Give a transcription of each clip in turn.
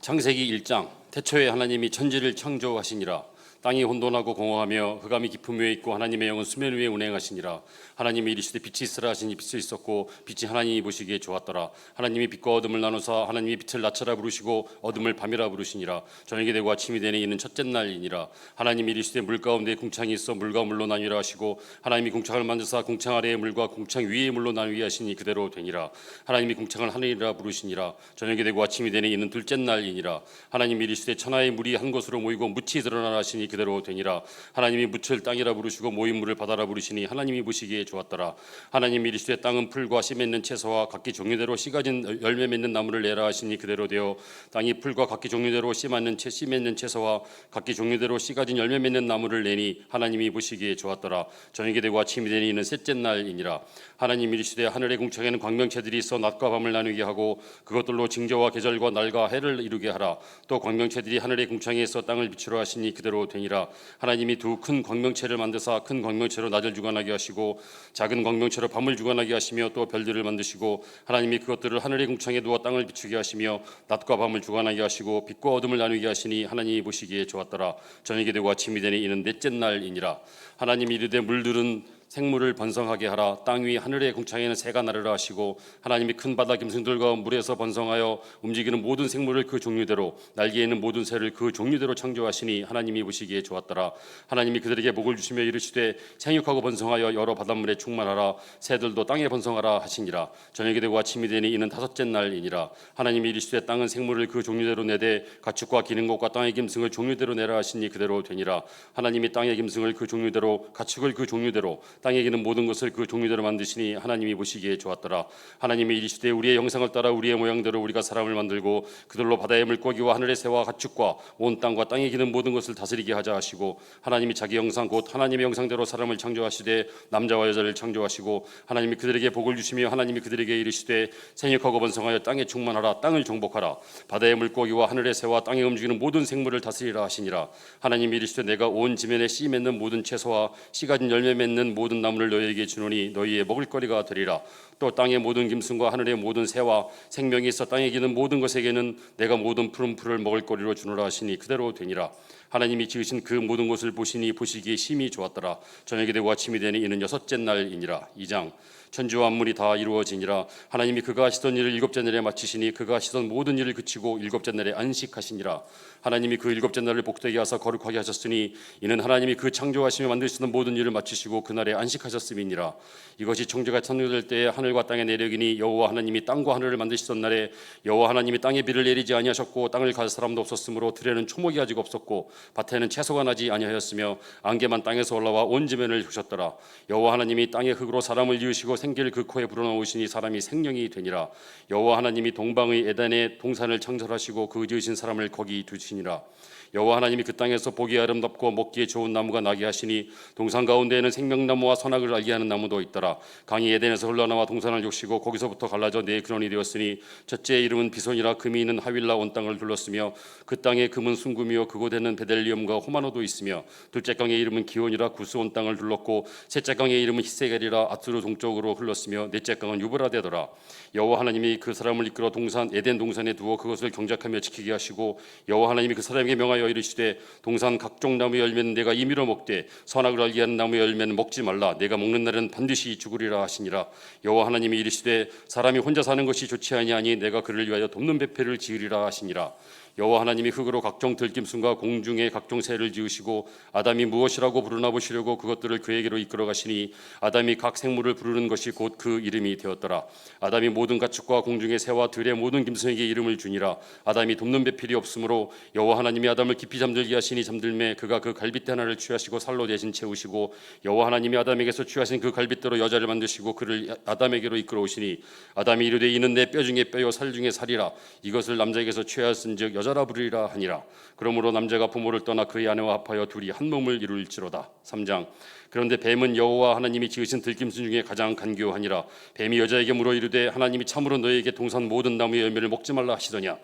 창세기 1장 태초에 하나님이 천지를 창조하시니라. 땅이 혼돈하고 공허하며 흑암이 깊음 위에 있고 하나님의 영은 수면 위에 운행하시니라. 하나님이 이르시되 빛이 있으라 하시니 빛이 있었고 빛이 하나님이 보시기에 좋았더라. 하나님이 빛과 어둠을 나누사 하나님이 빛을 낮이라 부르시고 어둠을 밤이라 부르시니라. 저녁이 되고 아침이 되니 이는 첫째 날이니라. 하나님이 이르시되 물 가운데 궁창이 있어 물과 물로 나뉘라 하시고 하나님이 궁창을 만드사 궁창 아래의 물과 궁창 위의 물로 나누게 하시니 그대로 되니라. 하나님이 궁창을 하늘이라 부르시니라. 저녁이 되고 아침이 되니 이는 둘째 날이니라. 하나님이 이르시되 천하의 물이 한 곳으로 모이고 묻이 드러나라 하시니 그대로 되니라. 하나님이 묻을 땅이라 부르시고 모인 물을 바다라 부르시니 하나님이 보시기에 좋았더라. 하나님이 이르시되 땅은 풀과 씨 맺는 채소와 각기 종류대로 씨 가진 열매 맺는 나무를 내라 하시니 그대로 되어 땅이 풀과 각기 종류대로 씨 맺는 채소와 각기 종류대로 씨 가진 열매 맺는 나무를 내니 하나님이 보시기에 좋았더라. 저녁이 되고 아침이 되니 이는 셋째 날이니라. 하나님이 이르시되 하늘의 궁창에는 광명체들이 있어 낮과 밤을 나누게 하고 그것들로 징조와 계절과 날과 해를 이루게 하라. 또 광명체들이 하늘의 궁창에 있어 땅을 비추라 하시니 그대로 되니라. 하나님이 두 큰 광명체를 만드사 큰 광명체로 낮을 주관하게 하시고 작은 광명체로 밤을 주관하게 하시며 또 별들을 만드시고 하나님이 그것들을 하늘의 궁창에 두어 땅을 비추게 하시며 낮과 밤을 주관하게 하시고 빛과 어둠을 나누게 하시니 하나님이 보시기에 좋았더라. 저녁이 되고 아침이 되니 이는 넷째 날이니라. 하나님이 이르되 물들은 생물을 번성하게 하라. 땅 위 하늘의 궁창에는 새가 나르라 하시고 하나님이 큰 바다 짐승들과 물에서 번성하여 움직이는 모든 생물을 그 종류대로 날개 있는 모든 새를 그 종류대로 창조하시니 하나님이 보시기에 좋았더라. 하나님이 그들에게 복을 주시며 이르시되 생육하고 번성하여 여러 바닷물에 충만하라. 새들도 땅에 번성하라 하시니라. 저녁이 되고 아침이 되니 이는 다섯째 날이니라. 하나님이 이르시되 땅은 생물을 그 종류대로 내되 가축과 기는 것과 땅의 짐승을 종류대로 내라 하시니 그대로 되니라. 하나님이 땅의 짐승을 그 종류대로 가축을 그 종류대로 땅에 기는 모든 것을 그 종류대로 만드시니 하나님이 보시기에 좋았더라. 하나님이 이르시되 우리의 형상을 따라 우리의 모양대로 우리가 사람을 만들고 그들로 바다의 물고기와 하늘의 새와 가축과 온 땅과 땅에 기는 모든 것을 다스리게 하자 하시고 하나님이 자기 형상 곧 하나님의 형상대로 사람을 창조하시되 남자와 여자를 창조하시고 하나님이 그들에게 복을 주시며 하나님이 그들에게 이르시되 생육하고 번성하여 땅에 충만하라. 땅을 정복하라. 바다의 물고기와 하늘의 새와 땅에 움직이는 모든 생물을 다스리라 하시니라. 하나님이 이르시되 내가 온 지면에 씨 맺는 모든 채소와 씨 가진 열매 맺는 모든 나무를 너희에게 주노니 너희의 먹을거리가 되리라. 또 땅의 모든 짐승과 하늘의 모든 새와 생명이 있어 땅에 기는 모든 것에게는 내가 모든 푸른 풀을 먹을거리로 주노라 하시니 그대로 되니라. 하나님이 지으신 그 모든 것을 보시니 보시기에 심히 좋았더라. 저녁이 되고 아침이 되니 이는 여섯째 날이니라. 2장 천지와 만물이 다 이루어지니라. 하나님이 그가 하시던 일을 일곱째 날에 마치시니 그가 하시던 모든 일을 그치고 일곱째 날에 안식하시니라. 하나님이 그 일곱째 날을 복되게 하사 거룩하게 하셨으니 이는 하나님이 그 창조하시며 만드시던 모든 일을 마치시고 그날에 안식하셨음이니라. 이것이 청지가 창조될 때에 하늘과 땅의 내력이니 여호와 하나님이 땅과 하늘을 만드시던 날에 여호와 하나님이 땅에 비를 내리지 아니하셨고 땅을 갈 사람도 없었으므로 들에는 초목이 아직 없었고 밭에는 채소가 나지 아니하였으며 안개만 땅에서 올라와 온 지면을 휘셨더라. 여호와 하나님이 땅의 흙으로 사람을 지으시고 생기를 그 코에 불어넣으시니 사람이 생명이 되니라. 여호와 하나님이 동방의 에덴에 동산을 창설하시고 그 지으신 사람을 거기 두시니라. 여호와 하나님이 그 땅에서 보기에 아름답고 먹기에 좋은 나무가 나게 하시니 동산 가운데에는 생명나무와 선악을 알게 하는 나무도 있더라. 강이 에덴에서 흘러나와 동산을 욕시고 거기서부터 갈라져 네 근원이 되었으니 첫째의 이름은 비손이라. 금이 있는 하윌라 온 땅을 둘렀으며 그 땅에 금은 순금이요 그곳에는 베델리엄과 호마노도 있으며 둘째 강의 이름은 기온이라. 구스 온 땅을 둘렀고 셋째 강의 이름은 히세겔이라. 아투르 동쪽으로 흘렀으며 넷째 강은 유브라데더라. 여호와 하나님이 그 사람을 이끌어 동산 에덴 동산에 두어 그것을 경작하며 지키게 하시고 여호와 하나님이 그 사람에게 명하여 이르시되 동산 각종 나무 열매는 내가 임의로 먹되 선악을 알게 하는 나무 열매는 먹지 말라. 내가 먹는 날은 반드시 죽으리라 하시니라. 여호와 하나님이 이르시되 사람이 혼자 사는 것이 좋지 아니하니 내가 그를 위하여 돕는 배패를 지으리라 하시니라. 여호와 하나님이 흙으로 각종 들짐승과 공중의 각종 새를 지으시고 아담이 무엇이라고 부르나 보시려고 그것들을 그에게로 이끌어 가시니 아담이 각 생물을 부르는 것이 곧 그 이름이 되었더라. 아담이 모든 가축과 공중의 새와 들의 모든 짐승에게 이름을 주니라. 아담이 돕는 배필이 없으므로 여호와 하나님이 아담을 깊이 잠들게 하시니 잠들매 그가 그 갈빗대 하나를 취하시고 살로 대신 채우시고 여호와 하나님이 아담에게서 취하신 그 갈빗대로 여자를 만드시고 그를 아담에게로 이끌어 오시니 아담이 이르되 이는 내 뼈 중에 뼈요 살 중에 살이라. 이것을 남자에게서 취하였은즉 여자라 부르리라 하니라. 그러므로 남자가 부모를 떠나 그의 아내와 합하여 둘이 한 몸을 이룰지로다. 3장 그런데 뱀은 여호와 하나님이 지으신 들짐승 중에 가장 간교하니라. 뱀이 여자에게 물어 이르되 하나님이 참으로 너희에게 동산 모든 나무의 열매를 먹지 말라 하시더냐.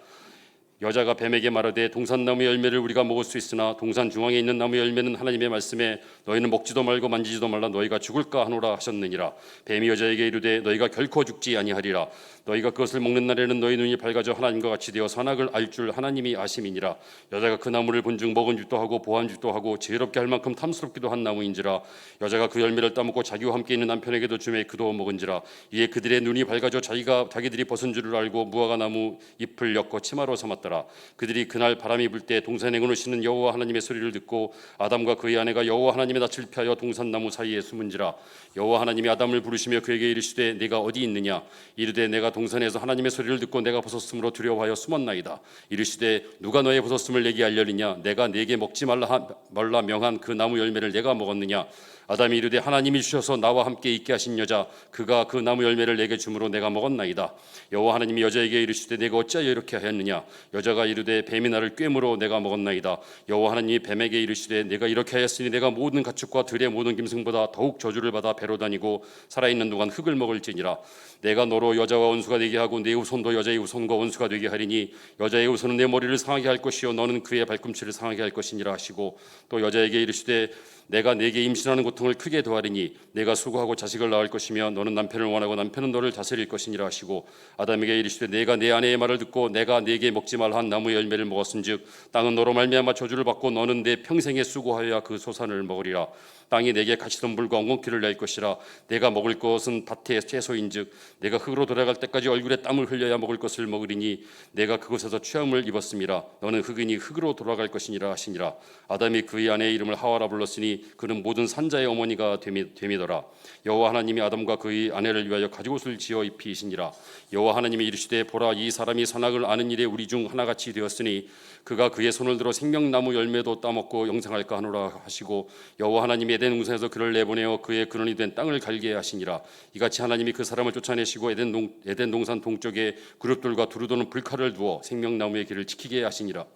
여자가 뱀에게 말하되 동산나무 열매를 우리가 먹을 수 있으나 동산 중앙에 있는 나무 열매는 하나님의 말씀에 너희는 먹지도 말고 만지지도 말라 너희가 죽을까 하노라 하셨느니라. 뱀이 여자에게 이르되 너희가 결코 죽지 아니하리라. 너희가 그것을 먹는 날에는 너희 눈이 밝아져 하나님과 같이 되어 선악을 알 줄 하나님이 아심이니라. 여자가 그 나무를 본즉 먹은 죽도 하고 보한 죽도 하고 지혜롭게 할 만큼 탐스럽기도 한 나무인지라. 여자가 그 열매를 따먹고 자기와 함께 있는 남편에게도 주매 그도 먹은지라. 이에 그들의 눈이 밝아져 자기들이 벗은 줄을 알고 무화과 나무 잎을 엮어 치마로 삼았더라. 그들이 그날 바람이 불 때 동산에 거느시는 여호와 하나님의 소리를 듣고 아담과 그의 아내가 여호와 하나님의 낯을 피하여 동산나무 사이에 숨은지라. 여호와 하나님이 아담을 부르시며 그에게 이르시되 네가 어디 있느냐. 이르되 내가 동산에서 하나님의 소리를 듣고 내가 벗었으므로 두려워하여 숨었나이다. 이르시되 누가 너의 벗었음을 내게 알려리냐. 내가 네게 먹지 말라 명한 그 나무 열매를 내가 먹었느냐. 아담이 이르되 하나님이 주셔서 나와 함께 있게 하신 여자 그가 그 나무 열매를 내게 주므로 내가 먹었나이다. 여호와 하나님이 여자에게 이르시되 내가 어찌하여 이렇게 하였느냐. 여자가 이르되 뱀이 나를 꿰므로 내가 먹었나이다. 여호와 하나님이 뱀에게 이르시되 내가 이렇게 하였으니 내가 모든 가축과 들의 모든 짐승보다 더욱 저주를 받아 배로 다니고 살아있는 동안 흙을 먹을지니라. 내가 너로 여자와 원수가 되게 하고 내 후손도 여자의 후손과 원수가 되게 하리니 여자의 후손은 내 머리를 상하게 할 것이요 너는 그의 발꿈치를 상하게 할 것이니라 하시고 또 여자에게 이르시되 내가 네게 임신하는 고통을 크게 더하리니 내가 수고하고 자식을 낳을 것이며 너는 남편을 원하고 남편은 너를 다스릴 것이니라 하시고 아담에게 이르시되 내가 내 아내의 말을 듣고 내가 네게 먹지 말라 한 나무의 열매를 먹었은즉 땅은 너로 말미암아 저주를 받고 너는 내 평생에 수고하여야 그 소산을 먹으리라. 땅이 내게 가시던 물과 엉겅퀴를 낼 것이라. 내가 먹을 것은 밭의 채소인즉 내가 흙으로 돌아갈 때까지 얼굴에 땀을 흘려야 먹을 것을 먹으리니 내가 그곳에서 취함을 입었음이라. 너는 흙이니 흙으로 돌아갈 것이니라 하시니라. 아담이 그의 아내의 이름을 하와라 불렀으니 그는 모든 산자의 어머니가 됨이더라. 여호와 하나님이 아담과 그의 아내를 위하여 가죽옷을 지어 입히시니라. 여호와 하나님이 이르시되 보라 이 사람이 선악을 아는 일에 우리 중 하나같이 되었으니 그가 그의 손을 들어 생명나무 열매도 따먹고 영생할까 하노라 하시고 여호와 하나님이 에덴 동산에서 그를 내보내어 그의 근원이 된 땅을 갈게 하시니라. 이같이 하나님이 그 사람을 쫓아내시고 에덴 동산 동쪽에 그룹들과 두루도는 불칼을 두어 생명나무의 길을 지키게 하시니라.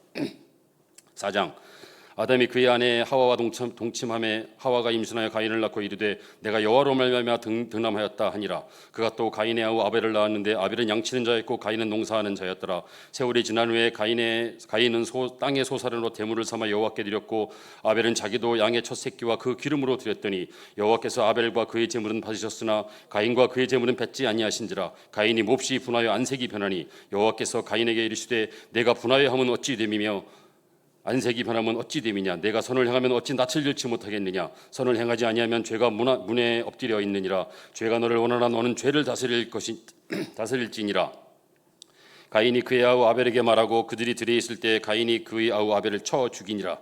4장 아담이 그의 아내 하와와 동침함에 하와가 임신하여 가인을 낳고 이르되 내가 여호와로 말미암아 등남하였다 하니라. 그가 또 가인의 아우 아벨을 낳았는데 아벨은 양치는 자였고 가인은 농사하는 자였더라. 세월이 지난 후에 가인은 땅의 소사르로 제물을 삼아 여호와께 드렸고 아벨은 자기도 양의 첫 새끼와 그 기름으로 드렸더니 여호와께서 아벨과 그의 제물은 받으셨으나 가인과 그의 제물은 뱉지 아니하신지라. 가인이 몹시 분하여 안색이 변하니 여호와께서 가인에게 이르시되 내가 분하여 함은 어찌 됨이며 안색이 변하면 어찌 됨이냐. 내가 선을 행하면 어찌 낯을 잃지 못하겠느냐. 선을 행하지 아니하면 죄가 문에 엎드려 있느니라. 죄가 너를 원하나 너는 죄를 다스릴지니라. 가인이 그의 아우 아벨에게 말하고 그들이 들에 있을 때 가인이 그의 아우 아벨을 쳐 죽이니라.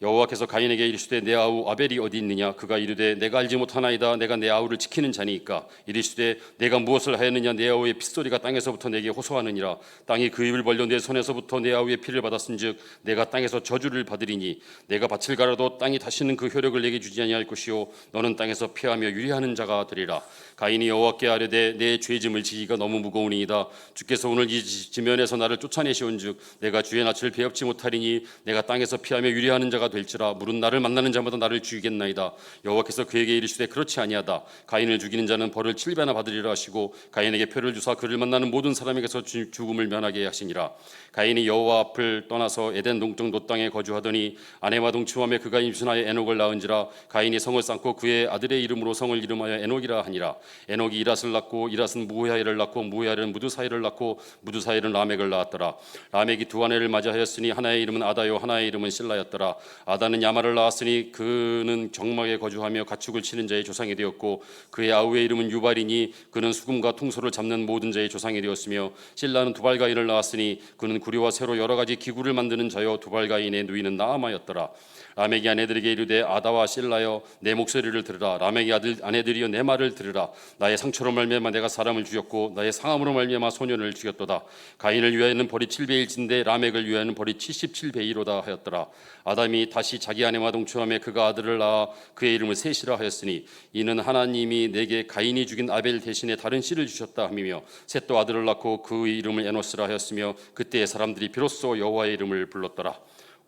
여호와께서 가인에게 이르시되 내 아우 아벨이 어디 있느냐. 그가 이르되 내가 알지 못하나이다. 내가 내 아우를 지키는 자니까. 이르시되 내가 무엇을 하였느냐. 내 아우의 핏소리가 땅에서부터 내게 호소하느니라. 땅이 그 입을 벌려 내 손에서부터 내 아우의 피를 받았은즉 내가 땅에서 저주를 받으리니 내가 밭을 갈아도 땅이 다시는 그 효력을 내게 주지 아니할 것이요 너는 땅에서 피하며 유리하는 자가 되리라. 가인이 여호와께 아뢰되 내 죄짐을 지기가 너무 무거우니이다. 주께서 오늘 이 지면에서 나를 쫓아내시온즉 내가 주의 낯을 배웁지 못하리니 내가 땅에서 피하며 유리하는 자가 될지라. 물은 나를 만나는 자마다 나를 죽이겠나이다. 여호와께서 그에게 이르시되 그렇지 아니하다. 가인을 죽이는 자는 벌을 7배나 받으리라 하시고 가인에게 표를 주사 그를 만나는 모든 사람에게서 죽음을 면하게 하시니라. 가인이 여호와 앞을 떠나서 에덴 동쪽 노땅에 거주하더니 아내와 동침함에 그가 임신하여 에녹을 낳은지라. 가인이 성을 쌓고 그의 아들의 이름으로 성을 이름하여 에녹이라 하니라. 에녹이 이랏을 낳고 이랏은 무후야엘을 낳고 무후야엘은 무드사엘을 낳고 무드사엘은 라멕을 낳았더라. 라멕이 두 아내를 맞이하였으니 하나의 이름은 아다요 하나의 이름은 실라였더라. 아다는 야말을 낳았으니 그는 정막에 거주하며 가축을 치는 자의 조상이 되었고 그의 아우의 이름은 유발이니 그는 수금과 퉁소를 잡는 모든 자의 조상이 되었으며 실라는 두발가인을 낳았으니 그는 구리와 새로 여러 가지 기구를 만드는 자여 두발가인의 누이는 나아마였더라. 라멕이 아내들에게 이르되 아다와 실라여 내 목소리를 들으라. 라멕이 아내들이여 내 말을 들으라. 나의 상처로 말미암아 내가 사람을 죽였고 나의 상함으로 말미암아 소년을 죽였도다. 가인을 위하여는 벌이 7배일진데 라멕을 위하여는 벌이 77배이로다 하였더라. 아담이 다시 자기 아내와 동침함에 그가 아들을 낳아 그의 이름을 셋이라 하였으니 이는 하나님이 내게 가인이 죽인 아벨 대신에 다른 씨를 주셨다 함이며 셋도 아들을 낳고 그의 이름을 에노스라 하였으며 그때의 사람들이 비로소 여호와의 이름을 불렀더라.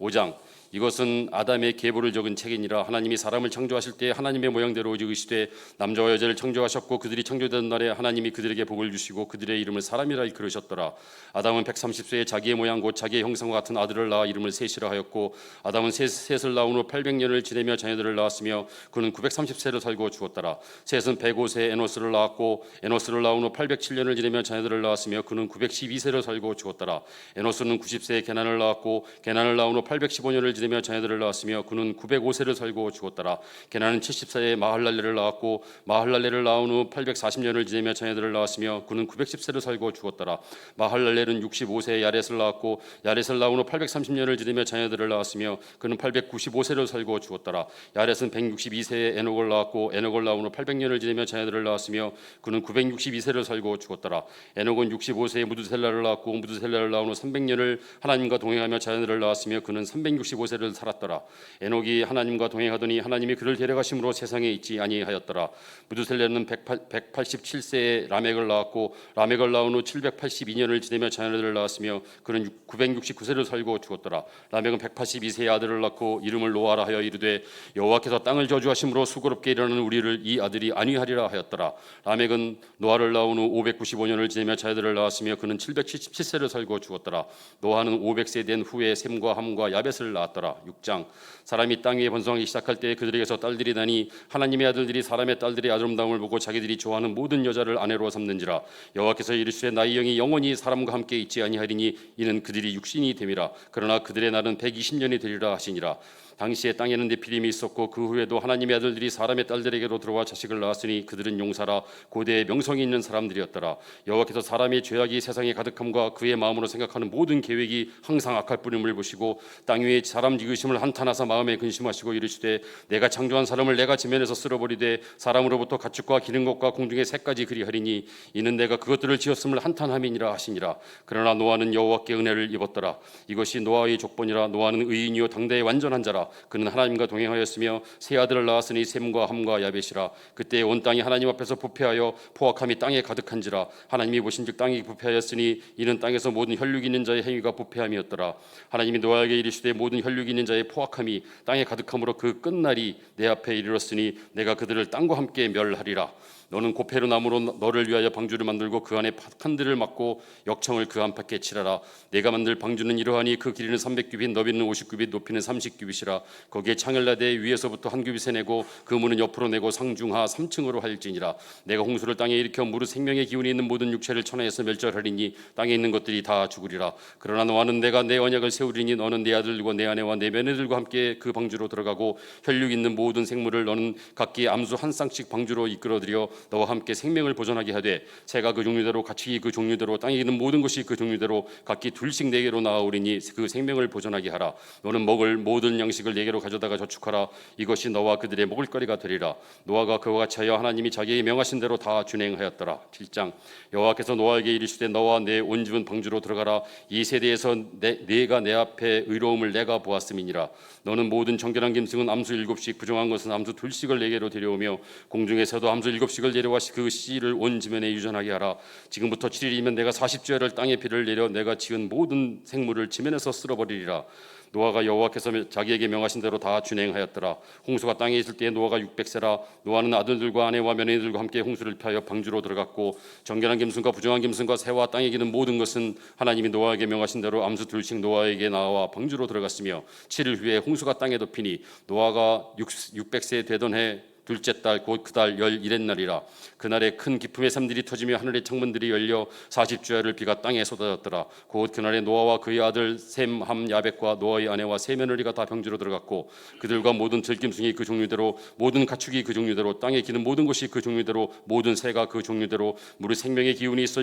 5장 이것은 아담의 계보를 적은 책이니라. 하나님이 사람을 창조하실 때 하나님의 모양대로 지으시되 남자와 여자를 창조하셨고 그들이 창조된 날에 하나님이 그들에게 복을 주시고 그들의 이름을 사람이라 일컬으셨더라. 아담은 130세에 자기의 모양 곧 자기의 형상과 같은 아들을 낳아 이름을 셋이라 하였고 아담은 셋을 낳은 후 800년을 지내며 자녀들을 낳았으며 그는 930세를 살고 죽었더라. 셋은 105세에 에노스를 낳았고 에노스를 낳은 후 807년을 지내며 자녀들을 낳았으며 그는 912세를 살고 죽었더라. 에노스는 90세에 게난을 낳았고 게난을 낳은 후 815년을 지내며 자녀들을 낳았으며 그는 905세를 살고 죽었더라. 게난은 70세에 마할랄레를 낳았고 마할랄레를 낳은 후 840년을 지내며 자녀들을 낳았으며 그는 910세를 살고 죽었더라. 마할랄레는 65세에 야렛을 낳았고 야렛을 낳은 후 830년을 지내며 자녀들을 낳았으며 그는 895세를 살고 죽었더라. 야렛은 162세에 에녹을 낳았고 에녹을 낳은 후 800년을 지내며 자녀들을 낳았으며 그는 962세를 살고 죽었더라. 에녹은 65세에 무두셀라를 낳았고 무두셀라를 낳은 후 300년을 하나님과 동행하며 자녀들을 낳았으며 그는 365세를 살았더라. 에녹이 하나님과 동행하더니 하나님이 그를 데려가심으로 세상에 있지 아니하였더라. 무두셀라는 187세에 라멕을 낳았고 라멕을 낳은 후 782년을 지내며 자녀들을 낳았으며 그는 969세를 살고 죽었더라. 라멕은 182세의 아들을 낳고 이름을 노아라 하여 이르되 여호와께서 땅을 저주하심으로 수고롭게 일하는 우리를 이 아들이 안위하리라 하였더라. 라멕은 노아를 낳은 후 595년을 지내며 자녀들을 낳았으며 그는 777세를 살고 죽었더라. 노아는 500세 된 후에 셈과 함과 야벳을 낳았더라. 6장. 사람이 땅 위에 번성하기 시작할 때 그들에게서 딸들이 나니 하나님의 아들들이 사람의 딸들의 아름다움을 보고 자기들이 좋아하는 모든 여자를 아내로 삼는지라. 여호와께서 이르시되 나의 영이 영원히 사람과 함께 있지 아니하리니 이는 그들이 육신이 됨이라. 그러나 그들의 날은 120년이 되리라 하시니라. 당시에 땅에는 네피림이 있었고 그 후에도 하나님의 아들들이 사람의 딸들에게로 들어와 자식을 낳았으니 그들은 용사라 고대의 명성이 있는 사람들이었더라. 여호와께서 사람의 죄악이 세상에 가득함과 그의 마음으로 생각하는 모든 계획이 항상 악할 뿐임을 보시고 땅 위에 사람 지으심을 한탄하사 마음에 근심하시고 이르시되 내가 창조한 사람을 내가 지면에서 쓸어버리되 사람으로부터 가축과 기는 것과 공중의 새까지 그리하리니 이는 내가 그것들을 지었음을 한탄함이니라 하시니라. 그러나 노아는 여호와께 은혜를 입었더라. 이것이 노아의 족본이라. 노아는 의인이요 당대의 완전한 자라. 그는 하나님과 동행하였으며 세 아들을 낳았으니 셈과 함과 야벳이라. 그때 온 땅이 하나님 앞에서 부패하여 포악함이 땅에 가득한지라. 하나님이 보신즉 땅이 부패하였으니 이는 땅에서 모든 혈육 있는 자의 행위가 부패함이었더라. 하나님이 노아에게 이르시되 모든 혈육 있는 자의 포악함이 땅에 가득함으로 그 끝날이 내 앞에 이르렀으니 내가 그들을 땅과 함께 멸하리라. 너는 고페르 나무로 너를 위하여 방주를 만들고 그 안에 칸들을 막고 역청을 그 안팎에 칠하라. 내가 만들 방주는 이러하니 그 길이는 300규빗 너비는 50규빗 높이는 30규빗이라. 거기에 창을 나되 위에서부터 한 규빗에 내고 그 문은 옆으로 내고 상중하 3층으로 할지니라. 내가 홍수를 땅에 일으켜 무릇 생명의 기운이 있는 모든 육체를 천하에서 멸절하리니 땅에 있는 것들이 다 죽으리라. 그러나 너와는 내가 내 언약을 세우리니 너는 내 아들들과 내 아내와 내 며느리들과 함께 그 방주로 들어가고 혈육 있는 모든 생물을 너는 각기 암수 한 쌍씩 방주로 이끌어들여 너와 함께 생명을 보존하게 하되 새가 그 종류대로 가축이 그 종류대로 땅에 있는 모든 것이 그 종류대로 각기 둘씩 네개로 나아오리니 그 생명을 보존하게 하라. 너는 먹을 모든 양식을 네개로 가져다가 저축하라. 이것이 너와 그들의 먹을거리가 되리라. 노아가 그와 같이 하여 하나님이 자기에게 명하신 대로 다 준행하였더라. 7장. 여호와께서 노아에게 이르시되 너와 내 온 집은 방주로 들어가라. 이 세대에서 네가 내 앞에 의로움을 내가 보았음이니라. 너는 모든 정결한 짐승은 암수 7씩 부정한 것은 암수 2씩을 네개로 데려오며 공중에서도 암수 7씩을 내려와 그 씨를 온 지면에 유전하게 하라. 지금부터 7일이면 내가 40주야를 땅에 비를 내려 내가 지은 모든 생물을 지면에서 쓸어버리리라. 노아가 여호와께서 자기에게 명하신 대로 다 준행하였더라. 홍수가 땅에 있을 때에 노아가 600세라. 노아는 아들들과 아내와 며느리들과 함께 홍수를 피하여 방주로 들어갔고 정결한 짐승과 부정한 짐승과 새와 땅에 기는 모든 것은 하나님이 노아에게 명하신 대로 암수 2씩 노아에게 나와 방주로 들어갔으며 7일 후에 홍수가 땅에 덮이니 노아가 600세 되던 해 둘째 달 곧 그달 11날이라. 그날에 큰 기품의 샘들이 터지며 하늘의 창문들이 열려 40주야를 비가 땅에 쏟아졌더라. 곧 그날에 노아와 그의 아들 셈, 함, 야벳과 노아의 아내와 세 며느리가 다 방주로 들어갔고 그들과 모든 들짐승이 그 종류대로 모든 가축이 그 종류대로 땅에 기는 모든 것이 그 종류대로 모든 새가 그 종류대로 무릇 생명의 기운이 있어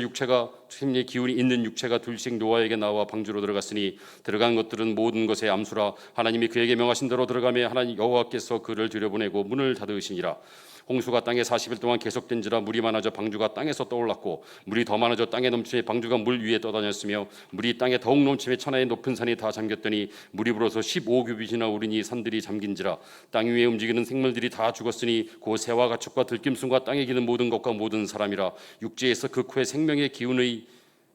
생명의 기운이 있는 육체가 둘씩 노아에게 나와 방주로 들어갔으니 들어간 것들은 모든 것의 암수라. 하나님이 그에게 명하신 대로 들어가며 하나님 여호와께서 그를 들여보내고 문을 닫으시니라. 홍수가 땅에 40일 동안 계속된지라. 물이 많아져 방주가 땅에서 떠올랐고 물이 더 많아져 땅에 넘침에 방주가 물 위에 떠다녔으며 물이 땅에 더욱 넘침에 천하의 높은 산이 다 잠겼더니 물이 불어서 15규빗이나 오르니 산들이 잠긴지라. 땅 위에 움직이는 생물들이 다 죽었으니 곧 새와 가축과 들짐승과 땅에 기는 모든 것과 모든 사람이라. 육지에서 그 코에 생명의 기운의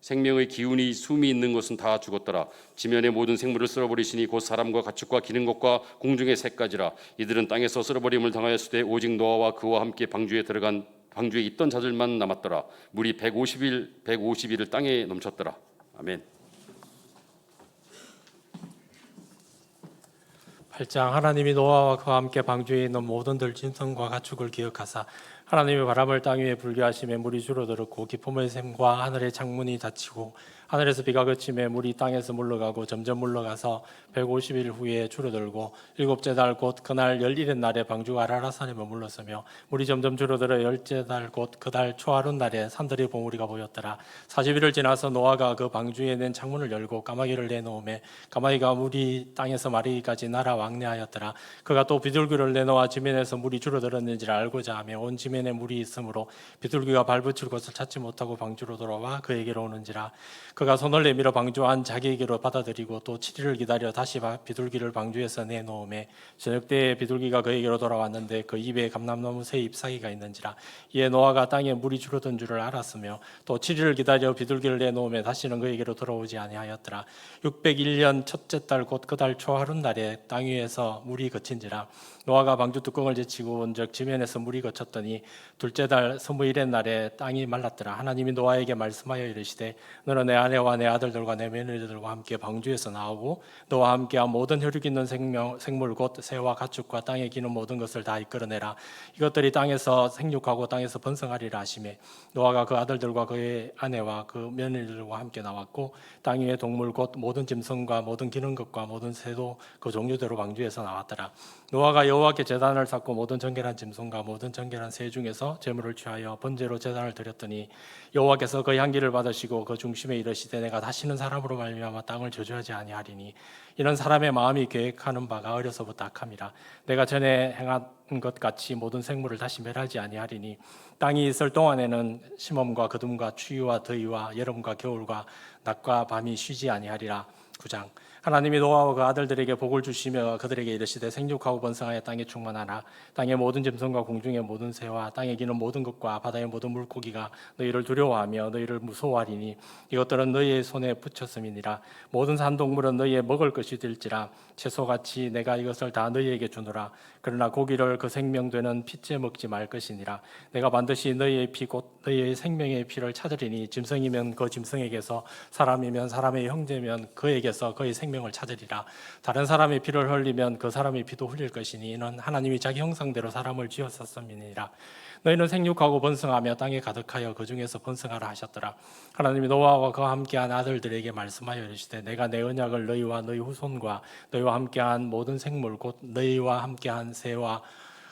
생명의 기운이 숨이 있는 것은 다 죽었더라. 지면의 모든 생물을 쓸어버리시니 곧 사람과 가축과 기는 것과 공중의 새까지라. 이들은 땅에서 쓸어버림을 당하였으되 오직 노아와 그와 함께 방주에 있던 자들만 남았더라. 물이 150일을 땅에 넘쳤더라. 아멘. 8장. 하나님이 노아와 그와 함께 방주에 있는 모든 들짐승과 가축을 기억하사 하나님의 바람을 땅 위에 불게 하심에 물이 줄어들었고 기쁨의 샘과 하늘의 창문이 닫히고 하늘에서 비가 그침에 물이 땅에서 물러가고 점점 물러가서 150일 후에 줄어들고 일곱째 달 곧 그날 11의 날에 방주가 아라라산에 머물렀으며 물이 점점 줄어들어 열째 달 곧 그 달 초하룻 날에 산들의 봉우리가 보였더라. 40일을 지나서 노아가 그 방주에 낸 창문을 열고 까마귀를 내놓음에 까마귀가 물이 땅에서 마르기까지 날아 왕래하였더라. 그가 또 비둘기를 내놓아 지면에서 물이 줄어들었는지를 알고자 하며 온 지면에 물이 있으므로 비둘기가 발붙일 곳을 찾지 못하고 방주로 돌아와 그에게로 오는지라. 그가 손을 내밀어 방주 안 자기에게로 받아들이고 또 7일을 기다려 다시 비둘기를 방주에서 내놓음에 저녁 때에 비둘기가 그에게로 돌아왔는데 그 입에 감람나무 새 잎사귀가 있는지라. 이에 노아가 땅에 물이 줄어든 줄을 알았으며 또 7일을 기다려 비둘기를 내놓음에 다시는 그에게로 돌아오지 아니하였더라. 601년 첫째 달 곧 그 달 초하룻 날에 땅 위에서 물이 그친지라. 노아가 방주 뚜껑을 제치고 온즉 지면에서 물이 그쳤더니 둘째 달 21의 날에 땅이 말랐더라. 하나님이 노아에게 말씀하여 이르시되 너는 내 아내와 내 아들들과 내 며느리들과 함께 방주에서 나오고 너와 함께한 모든 혈육 있는 생물 곧 새와 가축과 땅에 기는 모든 것을 다 이끌어내라. 이것들이 땅에서 생육하고 땅에서 번성하리라 하시매 노아가 그 아들들과 그의 아내와 그 며느리들과 함께 나왔고 땅 위의 동물 곧 모든 짐승과 모든 기는 것과 모든 새도 그 종류대로 방주에서 나왔더라. 노아가 여호와께 제단을 쌓고 모든 정결한 짐승과 모든 정결한 새 중에서 제물을 취하여 번제로 제단을 드렸더니 여호와께서 그 향기를 받으시고 그 중심에 이르시되 내가 다시는 사람으로 말미암아 땅을 저주하지 아니하리니 이는 사람의 마음이 계획하는 바가 어려서부터 악함이라. 내가 전에 행한 것 같이 모든 생물을 다시 멸하지 아니하리니 땅이 있을 동안에는 심음과 거둠과 추위와 더위와 여름과 겨울과 낮과 밤이 쉬지 아니하리라. 9장. 하나님이 노아와 그 아들들에게 복을 주시며 그들에게 이르시되 생육하고 번성하여 땅에 충만하라. 땅의 모든 짐승과 공중의 모든 새와 땅에 기는 모든 것과 바다의 모든 물고기가 너희를 두려워하며 너희를 무서워하리니 이것들은 너희의 손에 붙였음이니라. 모든 산동물은 너희의 먹을 것이 될지라. 채소같이 내가 이것을 다 너희에게 주노라. 그러나 고기를 그 생명되는 피째 먹지 말 것이니라. 내가 반드시 너희의 피 곧 너희의 생명의 피를 찾으리니 짐승이면 그 짐승에게서 사람이면 사람의 형제면 그에게서 그의 생명을 찾으리라. 다른 사람의 피를 흘리면 그 사람의 피도 흘릴 것이니 이는 하나님이 자기 형상대로 사람을 지었었음이니라. 너희는 생육하고 번성하며 땅에 가득하여 그 중에서 번성하라 하셨더라. 하나님이 노아와 그와 함께한 아들들에게 말씀하여 이르시되 내가 내 언약을 너희와 너희 후손과 너희와 함께한 모든 생물 곧 너희와 함께한 새와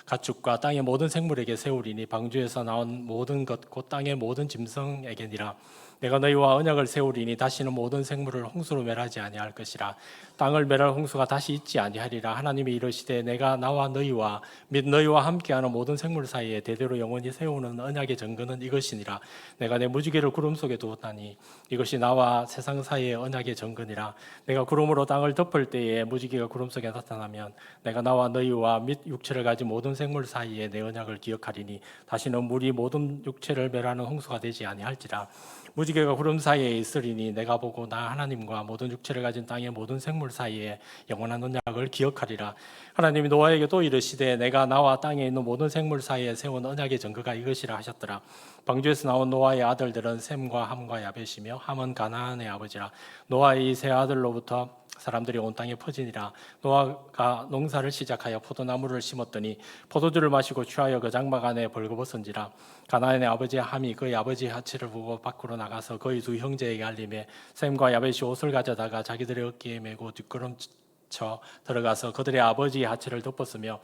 가축과 땅의 모든 생물에게 세우리니 방주에서 나온 모든 것 곧 땅의 모든 짐승에게니라. 내가 너희와 언약을 세우리니 다시는 모든 생물을 홍수로 멸하지 아니할 것이라. 땅을 멸할 홍수가 다시 있지 아니하리라. 하나님이 이르시되 내가 나와 너희와 및 너희와 함께하는 모든 생물 사이에 대대로 영원히 세우는 언약의 증거는 이것이니라. 내가 내 무지개를 구름 속에 두었다니 이것이 나와 세상 사이의 언약의 증거니라. 내가 구름으로 땅을 덮을 때에 무지개가 구름 속에 나타나면 내가 나와 너희와 및 육체를 가진 모든 생물 사이에 내 언약을 기억하리니 다시는 물이 모든 육체를 멸하는 홍수가 되지 아니할지라. 무지개가 구름 사이에 있으리니 내가 보고 나 하나님과 모든 육체를 가진 땅의 모든 생물 사이에 영원한 언약을 기억하리라. 하나님이 노아에게 또 이르시되 내가 나와 땅에 있는 모든 생물 사이에 세운 언약의 증거가 이것이라 하셨더라. 방주에서 나온 노아의 아들들은 셈과 함과 야벳이며 함은 가나안의 아버지라. 노아의 이 세 아들로부터 사람들이 온 땅에 퍼지니라. 노아가 농사를 시작하여 포도나무를 심었더니 포도주를 마시고 취하여 그 장막 안에 벌거벗은지라. 가나안의 아버지 함이 그의 아버지의 하체를 보고 밖으로 나가서 그의 두 형제에게 알림해 셈과 야벳이 옷을 가져다가 자기들의 어깨에 메고 뒷걸음쳐 들어가서 그들의 아버지의 하체를 덮었으며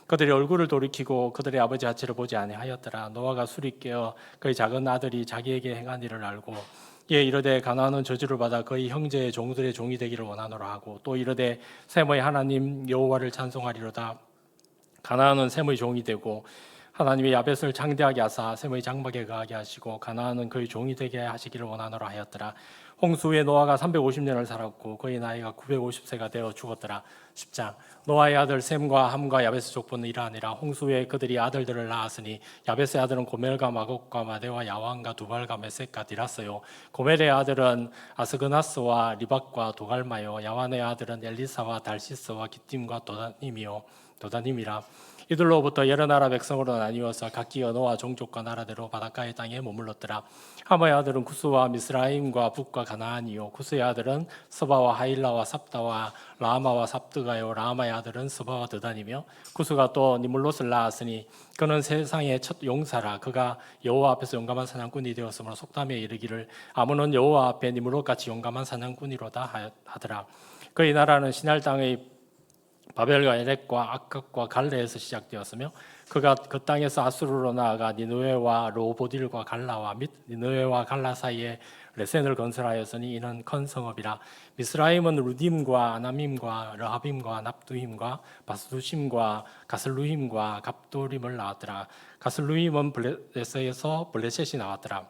그들의 얼굴을 돌이키고 그들의 아버지 하체를 보지 아니하였더라. 노아가 술이 깨어 그의 작은 아들이 자기에게 행한 일을 알고 예 이르되 가나안은 저주를 받아 그의 형제의 종들의 종이 되기를 원하노라 하고 또 이르되 셈의 하나님 여호와를 찬송하리로다. 가나안은 셈의 종이 되고 하나님이 야벳을 장대하게 하사 셈의 장막에 거하게 하시고 가나안은 그의 종이 되게 하시기를 원하노라 하였더라. 홍수 후에 노아가 350년을 살았고 그의 나이가 950세가 되어 죽었더라. 10장. 노아의 아들 셈과 함과 야벳의 족보는 이러하니라. 홍수 후에 그들이 아들들을 낳았으니 야벳의 아들은 고멜과 마곡과 마대와 야완과 두발과 메섹과 디라스요. 고멜의 아들은 아스그나스와 리박과 도갈마요. 야완의 아들은 엘리사와 달시스와 기팀과 도다님이라. 이들로부터 여러 나라 백성으로 나뉘어서 각기 언어와 종족과 나라대로 바닷가의 땅에 머물렀더라. 하마의 아들은 구스와 미스라임과 북과 가나안이요. 구스의 아들은 스바와 하일라와 삽다와 라마와 삽드가요. 라마의 아들은 스바와 드단이며 구스가 또 니물롯을 낳았으니 그는 세상의 첫 용사라. 그가 여호와 앞에서 용감한 사냥꾼이 되었으므로 속담에 이르기를 아무는 여호와 앞에 니물롯같이 용감한 사냥꾼이로다 하더라. 그의 나라는 시날 땅의 바벨과 에렉과 아깝과 갈레에서 시작되었으며 그가 그 땅에서 아수르로 나아가 니느웨와 로보딜과 갈라와 및 니느웨와 갈라 사이에 레센을 건설하였으니 이는 큰 성읍이라. 미스라임은 루딤과 아나밈과 르하빔과 납두힘과 바스두심과 가슬루힘과 갑도림을 낳았더라. 가슬루힘은 블레셋에서 블레셋이 나왔더라.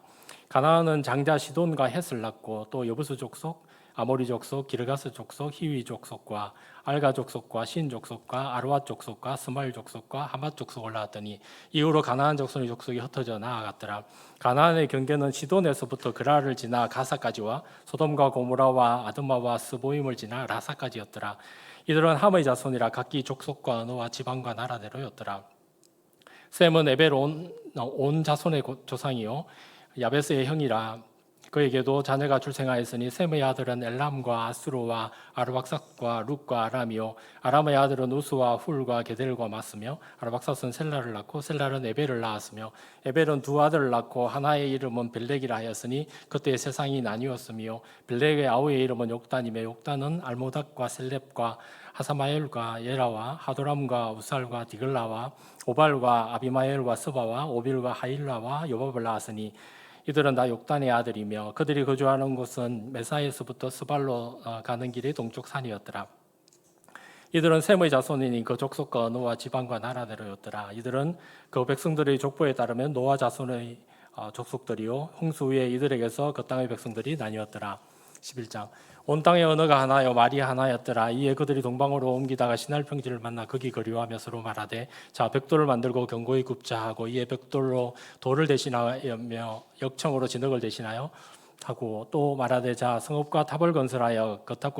가나안은 장자 시돈과 헷을 낳고 또 여부수 족속 아모리 족속, 기르가스 족속, 히위 족속과 알가 족속과 신 족속과 아르왓 족속과 스마일 족속과 하맛 족속을 낳았더니 이후로 가나안 족속의 족속이 흩어져 나아갔더라. 가나안의 경계는 시돈에서부터 그라를 지나 가사까지와 소돔과 고모라와 아드마와 스보임을 지나 라사까지였더라. 이들은 함의 자손이라 각기 족속과 언어와 지방과 나라대로였더라. 셈은 에벨 온 자손의 조상이요 야베스의 형이라. 그에게도 자녀가 출생하였으니 셈의 아들은 엘람과 아수르와 아르박삭과 룻과 아람이요 아람의 아들은 우스와 훌과 게델과 마스며 아르박삭은 셀라를 낳고 셀라는 에벨을 낳았으며 에벨은 두 아들을 낳고 하나의 이름은 벨렉이라 하였으니 그때 세상이 나뉘었으며 벨렉의 아우의 이름은 욕단이며 욕단은 알모닥과 셀렙과 하사마엘과 예라와 하도람과 우살과 디글라와 오발과 아비마엘과 스바와 오빌과 하일라와 요밥을 낳았으니 이들은 다 욕단의 아들이며 그들이 거주하는 곳은 메사에서부터 스발로 가는 길의 동쪽 산이었더라. 이들은 셈의 자손이니 그 족속과 언어와 지방과 나라대로였더라. 이들은 그 백성들의 족보에 따르면 노아 자손의 족속들이요 홍수 후에 이들에게서 그 땅의 백성들이 나뉘었더라. 11장. 온 땅의 언어가 하나요 말이 하나였더라. 이에 그들이 동방으로 옮기다가 시날 평지를 만나 거기 거류하며 서로 말하되 자 벽돌을 만들고 견고히 굽자 하고 이에 벽돌로 돌을 대신하며 역청으로 진흙을 대신하여 하고 또 말하되 자 성읍과 탑을 건설하여 그 탑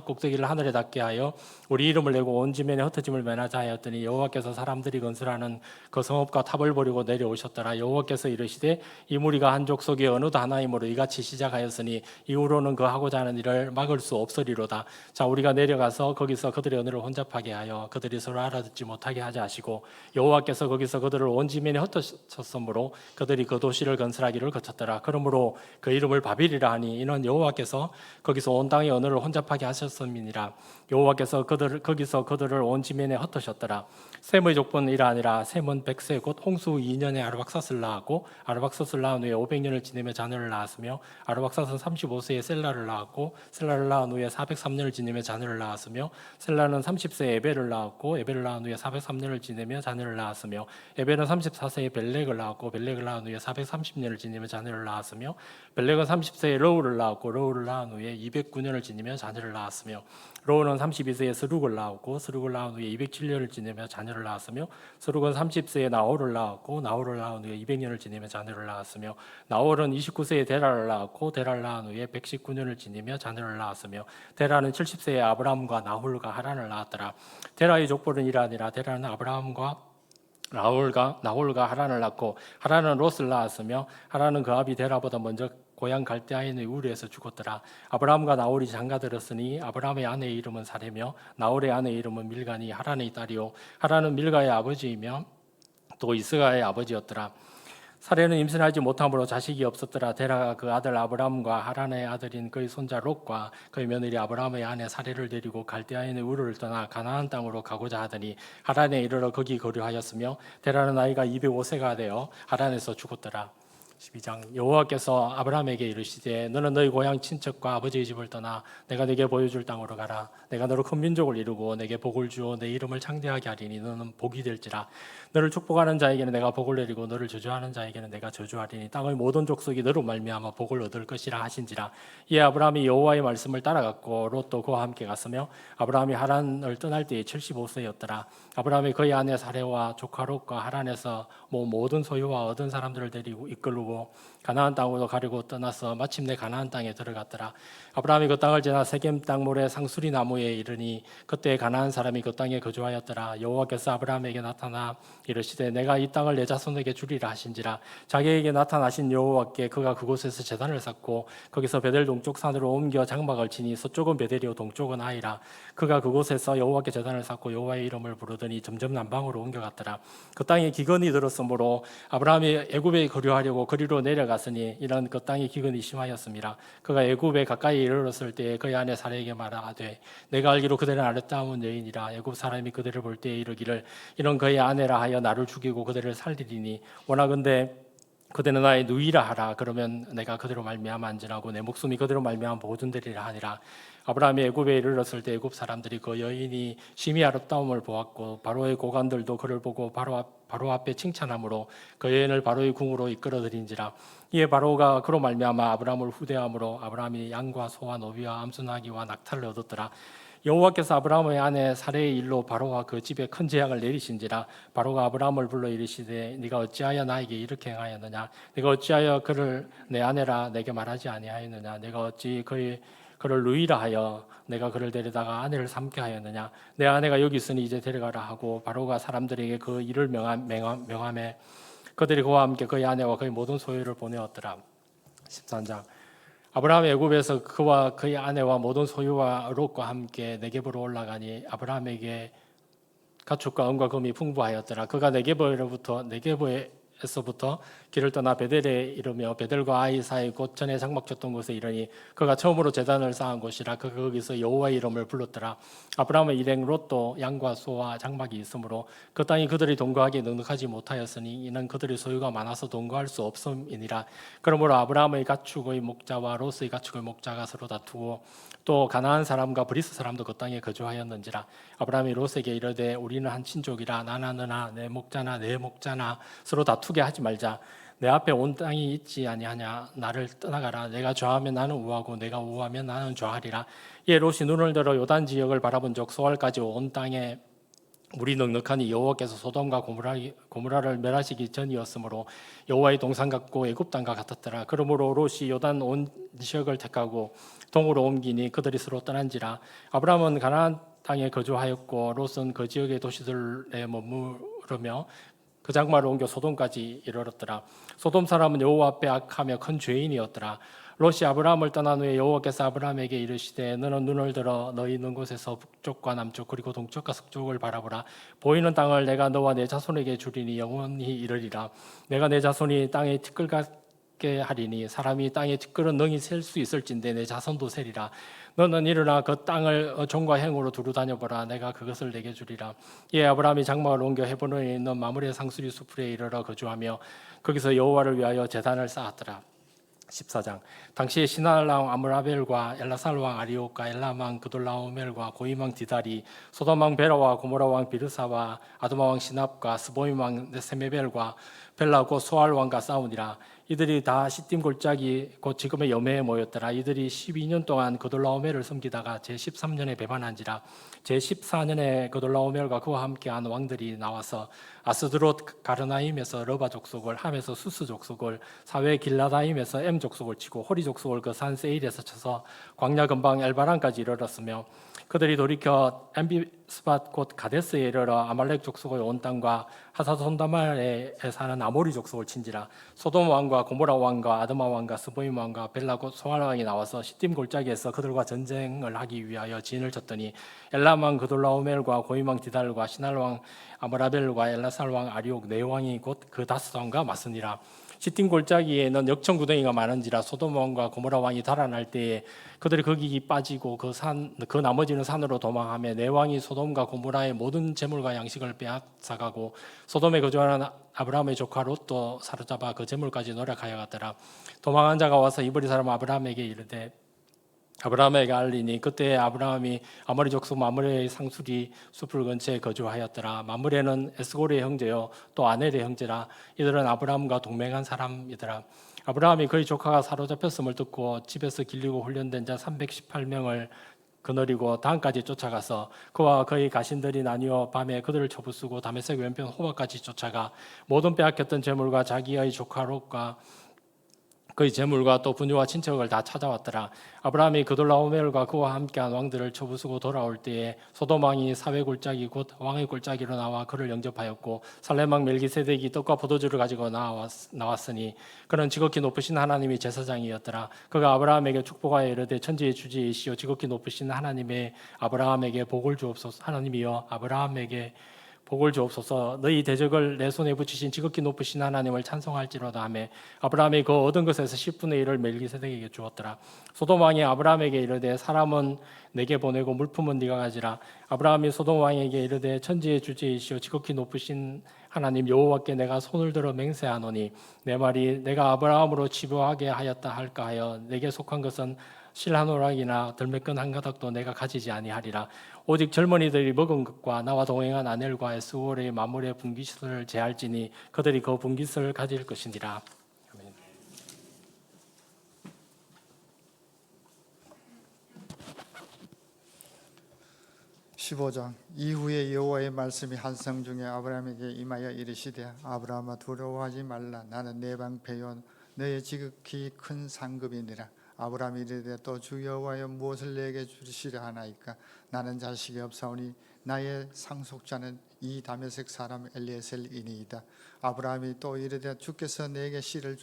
꼭대기를 하늘에 닿게 하여 우리 이름을 내고 온 지면에 흩어짐을 면하자 하였더니 여호와께서 사람들이 건설하는 그 성읍과 탑을 버리고 내려오셨더라. 여호와께서 이르시되 이 무리가 한 족속의 어느도 하나이므로 이같이 시작하였으니 이후로는 그 하고자 하는 일을 막을 수 없으리로다. 자 우리가 내려가서 거기서 그들의 언어를 혼잡하게 하여 그들이 서로 알아듣지 못하게 하자 하시고 여호와께서 거기서 그들을 온 지면에 흩으셨으므로 그들이 그 도시를 건설하기를 거쳤더라. 그러므로 그 이름을 바빌이라 하니 이는 여호와께서 거기서 온 땅의 언어를 혼잡하게 하셨음이니라. 여호와께서 거기서 그들을 온 지면에 흩으셨더라. 셈의 족보는 이러하니라. 셈은 100세 곧 홍수 2년에 아르박삿을 낳았고 아르박삿을 낳은 후에 500년을 지내며 자녀를 낳았으며 아르박삿은 35세에 셀라를 낳았고 셀라를 낳은 후에 403년을 지내며 자녀를 낳았으며 셀라는 30세에 에벨을 낳았고 에벨을 낳은 후에 403년을 지내며 자녀를 낳았으며 에벨은 34세에 벨렉을 낳았고 벨렉을 낳은 후에 430년을 지내며 자녀를 낳았으며 벨렉은 30세에 러우를 낳았고 러우를 낳은 후에 209년을 지내며 자녀를 낳았으며 러우는 32세에 스룩을 낳았고 스룩을 낳은 후에 207년을 지내며 자녀를 낳았으며 스룩은 30세에 나홀을 낳았고 나홀을 낳은 후에 200년을 지내며 자녀를 낳았으며 나홀은 29세에 데라를 낳았고 데라를 낳은 후에 119년을 지내며 자녀를 낳았으며 데라는 70세에 아브람과 나홀과 하란을 낳았더라. 데라의 족보는 이러하니라. 데라는 아브람과 나홀과 하란을 낳고 하란은 롯을 낳았으며 하란은 그 아비 데라보다 먼저 고향 갈대아인의 우르에서 죽었더라. 아브라함과 나홀이 장가들었으니 아브라함의 아내의 이름은 사레며 나홀의 아내의 이름은 밀가니 하란의 딸이요 하란은 밀가의 아버지이며 또 이스가의 아버지였더라. 사레는 임신하지 못함으로 자식이 없었더라. 데라가 그 아들 아브람과 하란의 아들인 그의 손자 롯과 그의 며느리 아브람의 아내 사레를 데리고 갈대아인의 우르를 떠나 가나안 땅으로 가고자 하더니 하란에 이르러 거기 거류하였으며 데라는 나이가 205세가 되어 하란에서 죽었더라. 12장 여호와께서 아브라함에게 이르시되 너는 너희 고향 친척과 아버지의 집을 떠나 내가 네게 보여줄 땅으로 가라. 내가 너로 큰 민족을 이루고 내게 복을 주어 내 이름을 창대하게 하리니 너는 복이 될지라. 너를 축복하는 자에게는 내가 복을 내리고 너를 저주하는 자에게는 내가 저주하리니 땅의 모든 족속이 너로 말미암아 복을 얻을 것이라 하신지라. 이에 아브라함이 여호와의 말씀을 따라갔고 롯도 그와 함께 갔으며 아브라함이 하란을 떠날 때에 75세였더라. 아브라함이 그의 아내 사레와 조카 롯과 하란에서 모든 소유와 얻은 사람들을 데리고 이끌고 가나안 땅으로 가려고 떠나서 마침내 가나안 땅에 들어갔더라. 아브라함이 그 땅을 지나 세겜 땅 모래 상수리 나무에 이르니 그때 가나안 사람이 그 땅에 거주하였더라. 여호와께서 아브라함에게 나타나 이르시되 내가 이 땅을 내 자손에게 주리라 하신지라. 자기에게 나타나신 여호와께 그가 그곳에서 제단을 쌓고 거기서 베델 동쪽 산으로 옮겨 장막을 치니 서쪽은 베델이요 동쪽은 아이라. 그가 그곳에서 여호와께 제단을 쌓고 여호와의 이름을 부르더니 점점 남방으로 옮겨갔더라. 그 땅에 기근이 들었으므로 아브라함이 애굽에 거류하려고 그리로 내려갔으니 이런 그 땅의 기근이 심하였습니다. 그가 애굽에 가까이 이르렀을 때에 그의 아내 사레에게 말하되 내가 알기로 그대는 아름다운 여인이라. 애굽 사람이 그대를 볼 때에 이르기를 이런 그의 아내라 하여 나를 죽이고 그대를 살리리니 원하건대 그대는 나의 누이라 하라. 그러면 내가 그대로 말미암아 안전하고 내 목숨이 그대로 말미암아 보존되리라 하니라. 아브라함이 애굽에 이르렀을 때 애굽 사람들이 그 여인이 심히 아름다움을 보았고 바로의 고관들도 그를 보고 바로 앞에 칭찬함으로 그 여인을 바로의 궁으로 이끌어들인지라. 이에 바로가 그로 말미암아 아브라함을 후대함으로 아브라함이 양과 소와 노비와 암수나기와 낙타를 얻었더라. 여호와께서 아브라함의 아내 사레의 일로 바로와 그 집에 큰 재앙을 내리신지라. 바로가 아브라함을 불러 이르시되 네가 어찌하여 나에게 이렇게 행하였느냐. 네가 어찌하여 그를 내 아내라 내게 말하지 아니하였느냐. 내가 어찌 그를 누이라 하여 내가 그를 데려다가 아내를 삼게 하였느냐. 내 아내가 여기 있으니 이제 데려가라 하고 바로가 사람들에게 그 일을 명함에 그들이 그와 함께 그의 아내와 그의 모든 소유를 보내었더라. 13장 아브라함이 애굽에서 그와 그의 아내와 모든 소유와 롯과 함께 네겝으로 올라가니 아브라함에게 가축과 은과 금이 풍부하였더라. 그가 네겝에서부터 길을 떠나 베델에 이르며 베델과 아이 사이 곧 전에 장막 쳤던 곳에 이르니 그가 처음으로 제단을 쌓은 곳이라. 그가 거기서 여호와의 이름을 불렀더라. 아브라함의 일행 롯도 양과 소와 장막이 있으므로 그 땅이 그들이 동거하기 넉넉하지 못하였으니 이는 그들의 소유가 많아서 동거할 수 없음이니라. 그러므로 아브라함의 가축의 목자와 롯의 가축의 목자가 서로 다투고 또 가나안 사람과 브리스 사람도 그 땅에 거주하였는지라. 아브라함이 롯에게 이르되 우리는 한 친족이라 나나 너나 내 목자나 내 목자나 서로 다투게 하지 말자. 내 앞에 온 땅이 있지 아니하냐. 나를 떠나가라. 내가 좌하면 나는 우하고 내가 우하면 나는 좌하리라. 이에 롯이 눈을 들어 요단 지역을 바라본 적 소알까지 온 땅에 물이 넉넉하니 여호와께서 소돔과 고모라를 멸하시기 전이었으므로 여호와의 동산 같고 애굽 땅과 같았더라. 그러므로 롯이 요단 온 지역을 택하고 동으로 옮기니 그들이 서로 떠난지라. 아브라함은 가나안 땅에 거주하였고 롯은 그 지역의 도시들에 머무르며 그 장막을 옮겨 소돔까지 이르렀더라. 소돔 사람은 여호와 앞에 악하며 큰 죄인이었더라. 롯이 아브라함을 떠난 후에 여호와께서 아브라함에게 이르시되 너는 눈을 들어 너희 있는 곳에서 북쪽과 남쪽 그리고 동쪽과 서쪽을 바라보라. 보이는 땅을 내가 너와 내 자손에게 주리니 영원히 이르리라. 내가 내 자손이 땅에 티끌 같게 하리니 사람이 땅에 티끌은 능히 셀 수 있을진데 내 자손도 세리라. 너는 일어나 그 땅을 종과 행으로 두루 다녀보라. 내가 그것을 내게 주리라. 이에 아브라함이 장막을 옮겨 헤브론에 있는 마므레 상수리 수풀에 이르러 거주하며 거기서 여호와를 위하여 제단을 쌓았더라. 14장 당시에 시나알 왕 아므라벨과 엘라살 왕 아리옥과 엘람 왕 그돌라오멜과 고임 왕 디달이 소돔 왕 베라와 고모라 왕 비르사와 아드마 왕 시납과 스보임 왕 세메벨과 벨라 곧 소알 왕과 싸우니라. 이들이 다 시딤 골짜기 곧 지금의 여매에 모였더라. 이들이 12년 동안 그돌라오멜을 섬기다가 제13년에 배반한지라. 제14년에 그돌라오멜과 그와 함께한 왕들이 나와서 아스드롯 가르나임에서 러바 족속을, 함에서 수스 족속을, 사회 길라다임에서 엠 족속을 치고 호리 족속을 그 산 세일에서 쳐서 광야 근방 엘바란까지 이르렀으며 그들이 돌이켜 엠비스밭 곧 가데스에 이르러 아말렉 족속의 온 땅과 하사손다말에 사는 아모리 족속을 친지라. 소돔 왕과 고모라 왕과 아드마 왕과 스보임 왕과 벨라 곧 소알 왕이 나와서 시딤 골짜기에서 그들과 전쟁을 하기 위하여 진을 쳤더니 엘람 왕 그돌라오멜과 고임 왕 디달과 시날 왕 아므라벨과 엘라살 왕 아리옥 네 왕이 곧 그 다스 왕과 맞으니라. 시딤 골짜기에는 역청 구덩이가 많은지라 소돔과 고모라 왕이 달아날 때에 그들이 거기 빠지고 그 나머지는 산으로 도망하며 내 왕이 소돔과 고모라의 모든 재물과 양식을 빼앗아가고 소돔에 거주하는 아브라함의 조카 롯도 사로잡아 그 재물까지 노력하여 갔더라. 도망한 자가 와서 이브리 사람 아브라함에게 이르되 아브라함에게 알리니 그때 아브라함이 아모리 족속 마므레의 상수리 숲을 근처에 거주하였더라. 마므레는 에스골의 형제요 또 아넬의 형제라. 이들은 아브라함과 동맹한 사람이더라. 아브라함이 그의 조카가 사로잡혔음을 듣고 집에서 길리고 훈련된 자 318명을 거느리고 단까지 쫓아가서 그와 그의 가신들이 나뉘어 밤에 그들을 쳐부수고 다메섹 왼편 호박까지 쫓아가 모든 빼앗겼던 재물과 자기의 조카 롯과 그의 재물과 또 부녀와 친척을 다 찾아왔더라. 아브라함이 그돌라오멜과 그와 함께한 왕들을 쳐부수고 돌아올 때에 소돔 왕이 사회 골짜기 곧 왕의 골짜기로 나와 그를 영접하였고 살렘 왕 멜기세덱이 떡과 포도주를 가지고 나왔으니 그는 지극히 높으신 하나님의 제사장이었더라. 그가 아브라함에게 축복하여 이르되 천지의 주지이시오 지극히 높으신 하나님의 아브라함에게 복을 주옵소서. 하나님이여 아브라함에게 복을 주옵소서. 너희 대적을 내 손에 붙이신 지극히 높으신 하나님을 찬송할지로다 하며 아브라함이 그 얻은 것에서 10분의 1을 멜기세덱에게 주었더라. 소돔 왕이 아브라함에게 이르되 사람은 내게 보내고 물품은 네가 가지라. 아브라함이 소돔 왕에게 이르되 천지의 주지이시오 지극히 높으신 하나님 여호와께 내가 손을 들어 맹세하노니 내 말이 내가 아브라함으로 치부하게 하였다 할까 하여 내게 속한 것은 실 한 오락이나 들매끈 한 가닥도 내가 가지지 아니하리라. 오직 젊은이들이 먹은 것과 나와 동행한 아넬과 에스골의 마물의 분깃을 제할지니 그들이 그 분깃을 가질 것이니라. 아멘. 15장 이후에 여호와의 말씀이 한성 중에 아브라함에게 임하여 이르시되 아브라함아 두려워하지 말라 나는 내 방패요 너의 지극히 큰 상급이니라. 아브라함이 이르되 또 주 여호와여 무엇을 내게 주시려 하나이까 나는 자식이 없사오니 나의 상속자는 이 다메섹 사람 엘리에셀이니이다. 아브라함이 또 이르되 주께서 내게 씨를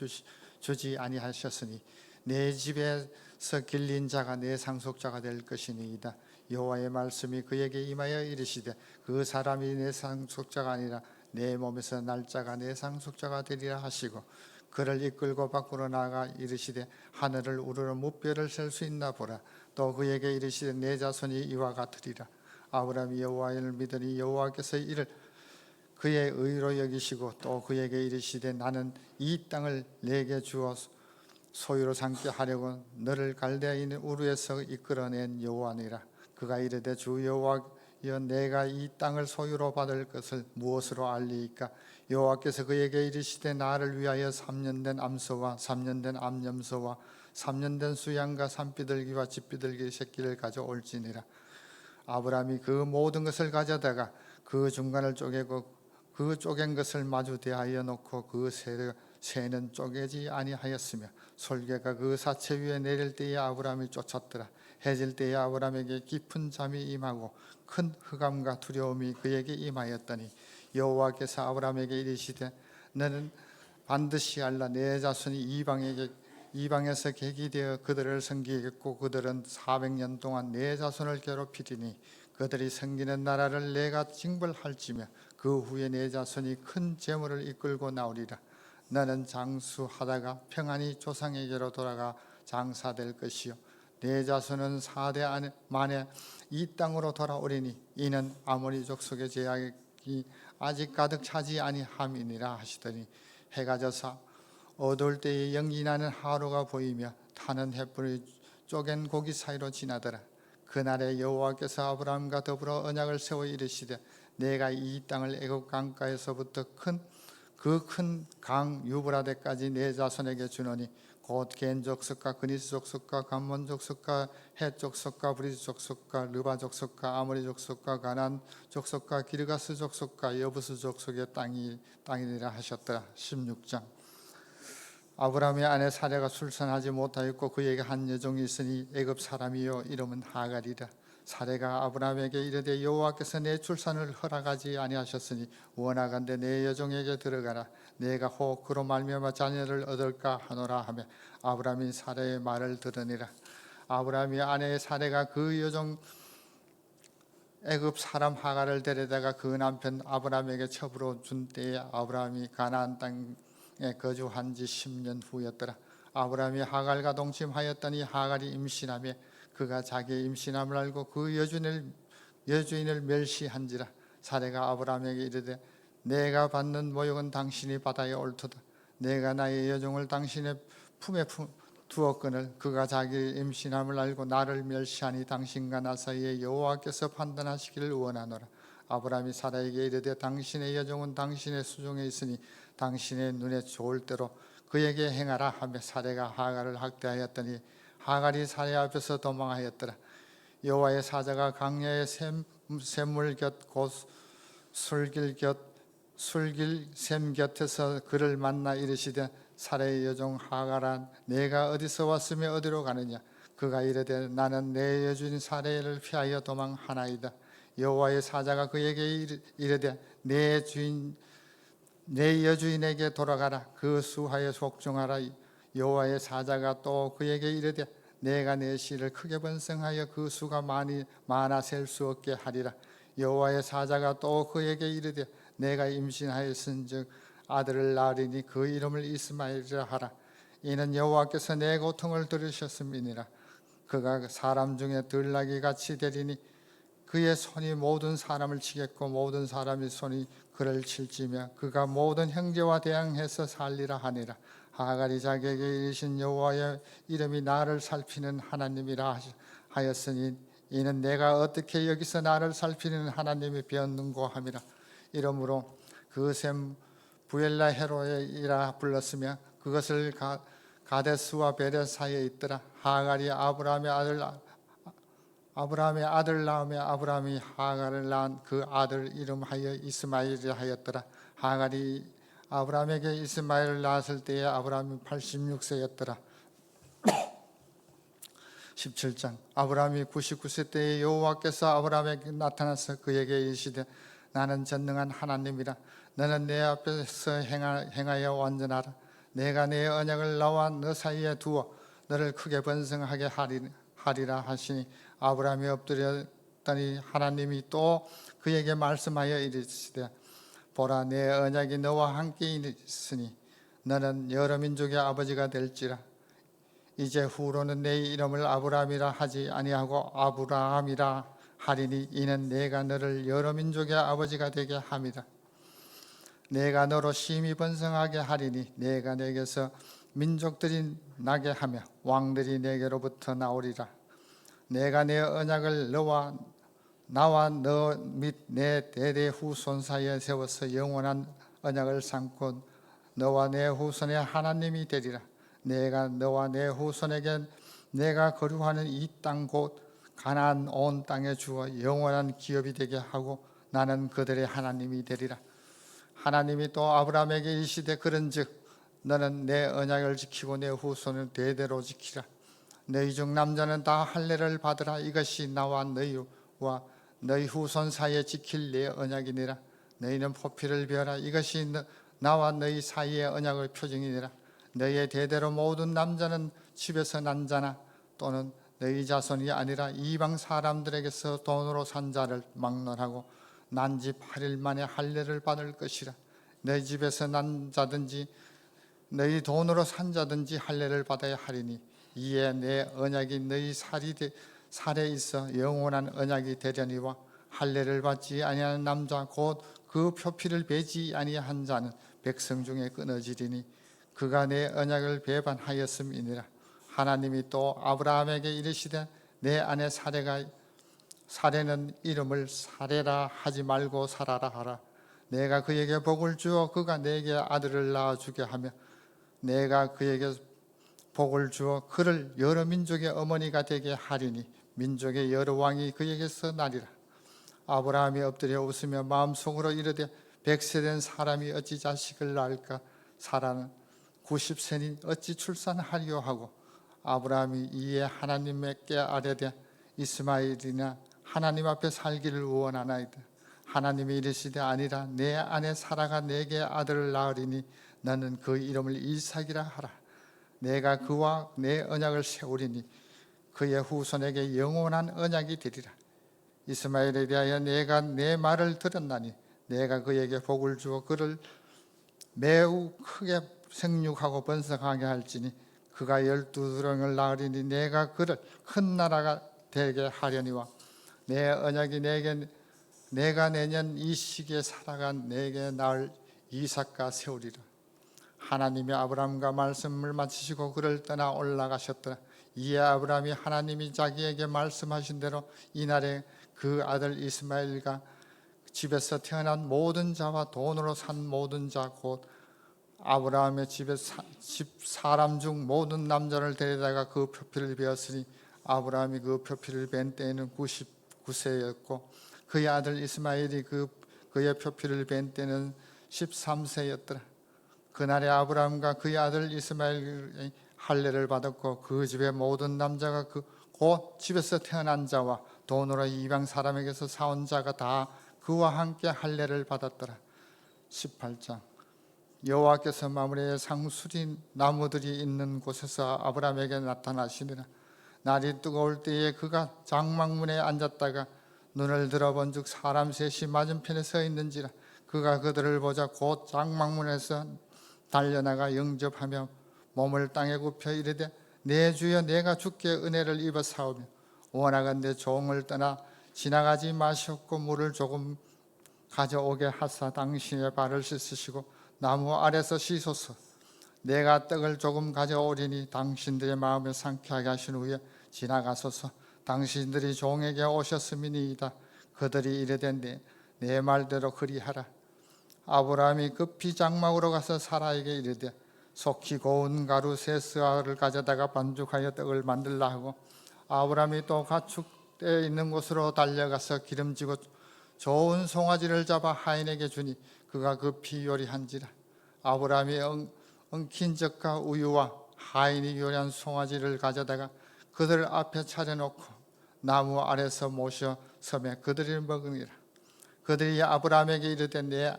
주지 아니하셨으니 내 집에서 길린 자가 내 상속자가 될 것이니이다. 여호와의 말씀이 그에게 임하여 이르시되 그 사람이 내 상속자가 아니라 내 몸에서 날짜가 내 상속자가 되리라 하시고 그를 이끌고 밖으로 나가 이르시되 하늘을 우러러 무뼈를 셀 수 있나 보라. 또 그에게 이르시되 내 자손이 이와 같으리라. 아브라함이 여호와를 믿으니 여호와께서 이를 그의 의로 여기시고 또 그에게 이르시되 나는 이 땅을 내게 주어 소유로 삼게 하려고 너를 갈대아인 우르에서 이끌어낸 여호와니라. 그가 이르되 주 여호와여 내가 이 땅을 소유로 받을 것을 무엇으로 알리이까. 여호와께서 그에게 이르시되 나를 위하여 3년 된 암소와 3년 된 암염소와 3년 된 수양과 산비둘기와 집비둘기 새끼를 가져올지니라. 아브라함이 그 모든 것을 가져다가 그 중간을 쪼개고 그 쪼갠 것을 마주 대하여 놓고 그 새는 쪼개지 아니하였으며 솔개가 그 사체 위에 내릴 때에 아브라함이 쫓았더라. 해질 때에 아브라함에게 깊은 잠이 임하고 큰 흑암과 두려움이 그에게 임하였더니 여호와께서 아브라함에게 이르시되 너는 반드시 알라 내 자손이 이방에서 객이 되어 그들을 섬기겠고 그들은 400년 동안 내 자손을 괴롭히리니 그들이 섬기는 나라를 내가 징벌할지며 그 후에 내 자손이 큰 재물을 이끌고 나오리라. 너는 장수하다가 평안히 조상에게로 돌아가 장사될 것이요 내 자손은 4대 만에 이 땅으로 돌아오리니 이는 아모리 족속의 제약이 아직 가득 차지 아니함이니라 하시더니 해가 져서 어두울 때에 연기 나는 하루가 보이며 타는 횃불이 쪼갠 고기 사이로 지나더라. 그날에 여호와께서 아브라함과 더불어 언약을 세워 이르시되 내가 이 땅을 애굽 강가에서부터 큰 강 유브라데까지 내 자손에게 주노니 곧 겐 족속과 그니스 족속과 감몬 족속과 헷 족속과 브리스 족속과 르바 족속과 아모리 족속과 가나안 족속과 기르가스 족속과 여부스 족속의 땅이니라 하셨더라. 16장 아브라함의 아내 사레가 출산하지 못하였고 그에게 한 여종이 있으니 애굽 사람이요 이름은 하갈이라. 사레가 아브라함에게 이르되 여호와께서 내 출산을 허락하지 아니하셨으니 원하건대 내 여종에게 들어가라. 내가 혹 그로 말미암아 자녀를 얻을까 하노라 하며 아브라함이 사레의 말을 들으니라. 아브라함이 아내 사레가 그 여종 애굽 사람 하갈을 데려다가 그 남편 아브라함에게 첩으로 준 때에 아브라함이 가나안 땅 거주한 지 10년 후였더라. 아브라함이 하갈과 동침하였더니 하갈이 임신하며 그가 자기의 임신함을 알고 그 여주인을 멸시한지라. 사레가 아브라함에게 이르되 내가 받는 모욕은 당신이 받아야 옳도다. 내가 나의 여종을 당신의 품에 두었거늘 그가 자기의 임신함을 알고 나를 멸시하니 당신과 나 사이에 여호와께서 판단하시기를 원하노라. 아브라함이 사라에게 이르되 당신의 여종은 당신의 수종에 있으니 당신의 눈에 좋을 대로 그에게 행하라 하며 사레가 하갈을 학대하였더니 하갈이 사레 앞에서 도망하였더라. 여호와의 사자가 강야의 샘물 곁 곧 술길 샘 곁에서 그를 만나 이르시되 사레의 여종 하갈아 내가 어디서 왔으며 어디로 가느냐. 그가 이르되 나는 내 여주인 사레를 피하여 도망하나이다. 여호와의 사자가 그에게 이르되 내 여주인에게 돌아가라. 그 수하에 속중하라. 여호와의 사자가 또 그에게 이르되 내가 내 씨를 크게 번성하여 그 수가 많아 셀 수 없게 하리라. 여호와의 사자가 또 그에게 이르되 내가 임신하였은즉 아들을 낳으리니 그 이름을 이스마엘이라 하라. 이는 여호와께서 내 고통을 들으셨음이니라. 그가 사람 중에 들나귀 같이 되리니 그의 손이 모든 사람을 치겠고 모든 사람의 손이 그를 칠지며 그가 모든 형제와 대항해서 살리라 하니라. 하갈이 자기에게 이르신 여호와의 이름이 나를 살피는 하나님이라 하였으니 이는 내가 어떻게 여기서 나를 살피는 하나님이 되었는고 함이라. 이러므로 그 샘 부엘라 헤로이라 불렀으며 그것을 가데스와 베레 사이에 있더라. 하갈이 아브라함의 아들 낳으며 아브라함이 하갈을 낳은 그 아들 이름하여 이스마엘이라 하였더라. 하갈이 아브라함에게 이스마엘을 낳았을 때에 아브라함이 86세였더라. 17장 아브라함이 99세 때에 여호와께서 아브라함에게 나타나서 그에게 이르시되 나는 전능한 하나님이라. 너는 내 앞에서 행하여 완전하라. 내가 내 언약을 나와 너 사이에 두어 너를 크게 번성하게 하리라 하시니 아브라함이 엎드렸더니 하나님이 또 그에게 말씀하여 이르시되 보라 내 언약이 너와 함께 있으니 너는 여러 민족의 아버지가 될지라. 이제 후로는 내 이름을 아브라함이라 하지 아니하고 아브라함이라 하리니 이는 내가 너를 여러 민족의 아버지가 되게 함이라. 내가 너로 심히 번성하게 하리니 내가 내게서 민족들이 나게 하며 왕들이 내게로부터 나오리라. 내가 내 언약을 나와 너 및 내 대대 후손 사이에 세워서 영원한 언약을 삼고 너와 내 후손의 하나님이 되리라. 내가 너와 내 후손에게 내가 거류하는 이 땅 곧 가나안 온 땅에 주어 영원한 기업이 되게 하고 나는 그들의 하나님이 되리라. 하나님이 또 아브라함에게 이르시되 그런즉 너는 내 언약을 지키고 내 후손을 대대로 지키라. 너희 중 남자는 다 할례를 받으라. 이것이 나와 너희와 너희 후손 사이에 지킬 내 언약이니라. 너희는 포피를 베어라. 이것이 나와 너희 사이의 언약의 표징이니라. 너희의 대대로 모든 남자는 집에서 난 자나 또는 너희 자손이 아니라 이방 사람들에게서 돈으로 산 자를 막론하고 난 지 8일 만에 할례를 받을 것이라. 너희 집에서 난 자든지 너희 돈으로 산 자든지 할례를 받아야 하리니 이에 내 언약이 너희 살에 있어 영원한 언약이 되려니와 할례를 받지 아니하는 남자 곧 그 표피를 베지 아니한 자는 백성 중에 끊어지리니 그가 내 언약을 배반하였음이니라. 하나님이 또 아브라함에게 이르시되 내 아내 사레는 이름을 사레라 하지 말고 사라라 하라. 내가 그에게 복을 주어 그가 내게 아들을 낳아주게 하며 내가 그에게 복을 주어 그를 여러 민족의 어머니가 되게 하리니 민족의 여러 왕이 그에게서 나리라. 아브라함이 엎드려 웃으며 마음속으로 이르되 100세 된 사람이 어찌 자식을 낳을까. 사라는 90세니 어찌 출산하리요 하고 아브라함이 이에 하나님께 아뢰되 이스마엘이나 하나님 앞에 살기를 원하나이다. 하나님이 이르시되 아니라 내 아내 사라가 내게 아들을 낳으리니 너는 그 이름을 이삭이라 하라. 내가 그와 내 언약을 세우리니 그의 후손에게 영원한 언약이 되리라. 이스마엘에 대하여 내가 내 말을 들었나니 내가 그에게 복을 주어 그를 매우 크게 생육하고 번성하게 할지니 그가 12두렁을 낳으리니 내가 그를 큰 나라가 되게 하려니와 내 언약이 내가 내년 이 시기에 살아간 내게 낳을 이삭과 세우리라. 하나님이 아브라함과 말씀을 마치시고 그를 떠나 올라가셨더라. 이에 아브라함이 하나님이 자기에게 말씀하신 대로 이날에 그 아들 이스마엘과 집에서 태어난 모든 자와 돈으로 산 모든 자 곧 아브라함의 집 사람 중 모든 남자를 데려다가 그 표피를 베었으니 아브라함이 그 표피를 벤 때에는 99세였고 그의 아들 이스마엘이 그의 표피를 벤 때는 13세였더라. 그날에 아브라함과 그의 아들 이스마엘이 할례를 받았고 그 집의 모든 남자가 곧 집에서 태어난 자와 돈으로 이방 사람에게서 사온 자가 다 그와 함께 할례를 받았더라. 18장 여호와께서 마므레의 상수리 나무들이 있는 곳에서 아브라함에게 나타나시니라. 날이 뜨거울 때에 그가 장막문에 앉았다가 눈을 들어본즉 사람 셋이 맞은편에 서 있는지라. 그가 그들을 보자 곧 장막문에서 달려나가 영접하며 몸을 땅에 굽혀 이르되 내 주여 내가 주께 은혜를 입어 사오며 원하건대 종을 떠나 지나가지 마시옵고 물을 조금 가져오게 하사 당신의 발을 씻으시고 나무 아래서 씻소서. 내가 떡을 조금 가져오리니 당신들의 마음을 상쾌하게 하신 후에 지나가소서. 당신들이 종에게 오셨음이니이다. 그들이 이르되 내 말대로 그리하라. 아브라함이 급히 장막으로 가서 사라에게 이르되 속히 고운 가루 세 스아를 가져다가 반죽하여 떡을 만들라 하고 아브라함이 또 가축대 있는 곳으로 달려가서 기름지고 좋은 송아지를 잡아 하인에게 주니 그가 급히 요리한지라. 아브라함이 엉킨 젖과 우유와 하인이 요리한 송아지를 가져다가 그들 앞에 차려놓고 나무 아래서 모셔 섬에 그들이 먹으니라. 그들이 아브라함에게 이르되 내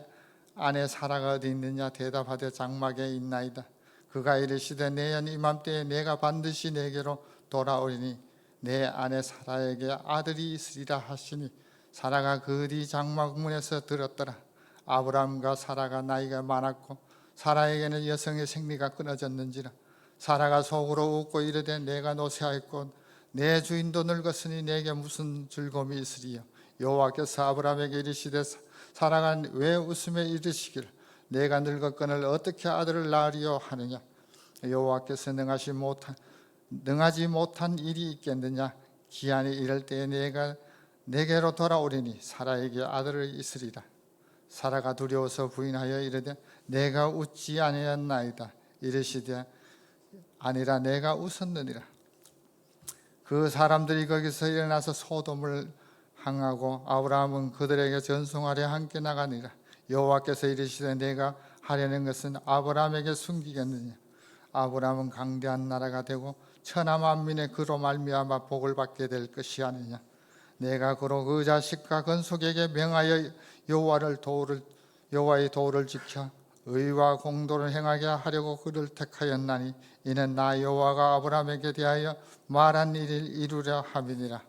아내 사라가 어디 있느냐 대답하되 장막에 있나이다. 그가 이르시되 내년 이맘때에 내가 반드시 내게로 돌아오리니 내 아내 사라에게 아들이 있으리라 하시니 사라가 그 뒤 장막문에서 들었더라. 아브라함과 사라가 나이가 많았고 사라에게는 여성의 생리가 끊어졌는지라. 사라가 속으로 웃고 이르되 내가 노쇠하였고 내 주인도 늙었으니 내게 무슨 즐거움이 있으리요. 여호와께서 아브라함에게 이르시되 사라가 왜 웃음에 이르시기를 내가 늙었거늘 어떻게 아들을 낳으리요 하느냐. 여호와께서 능하지 못한 일이 있겠느냐. 기한이 이럴 때에 내가 내게로 돌아오리니 사라에게 아들을 있으리라. 사라가 두려워서 부인하여 이르되 내가 웃지 아니하였나이다. 이르시되 아니라 내가 웃었느니라. 그 사람들이 거기서 일어나서 소돔을 향하고 아브라함은 그들에게 전송하려 함께 나가니라. 여호와께서 이르시되 내가 하려는 것은 아브라함에게 숨기겠느냐. 아브라함은 강대한 나라가 되고 천하 만민의 그로 말미암아 복을 받게 될 것이 아니냐. 내가 그로 그 자식과 건속에게 명하여 여호와의 도를 지켜 의와 공도를 행하게 하려고 그를 택하였나니 이는 나 여호와가 아브라함에게 대하여 말한 일을 이루려 함이니라.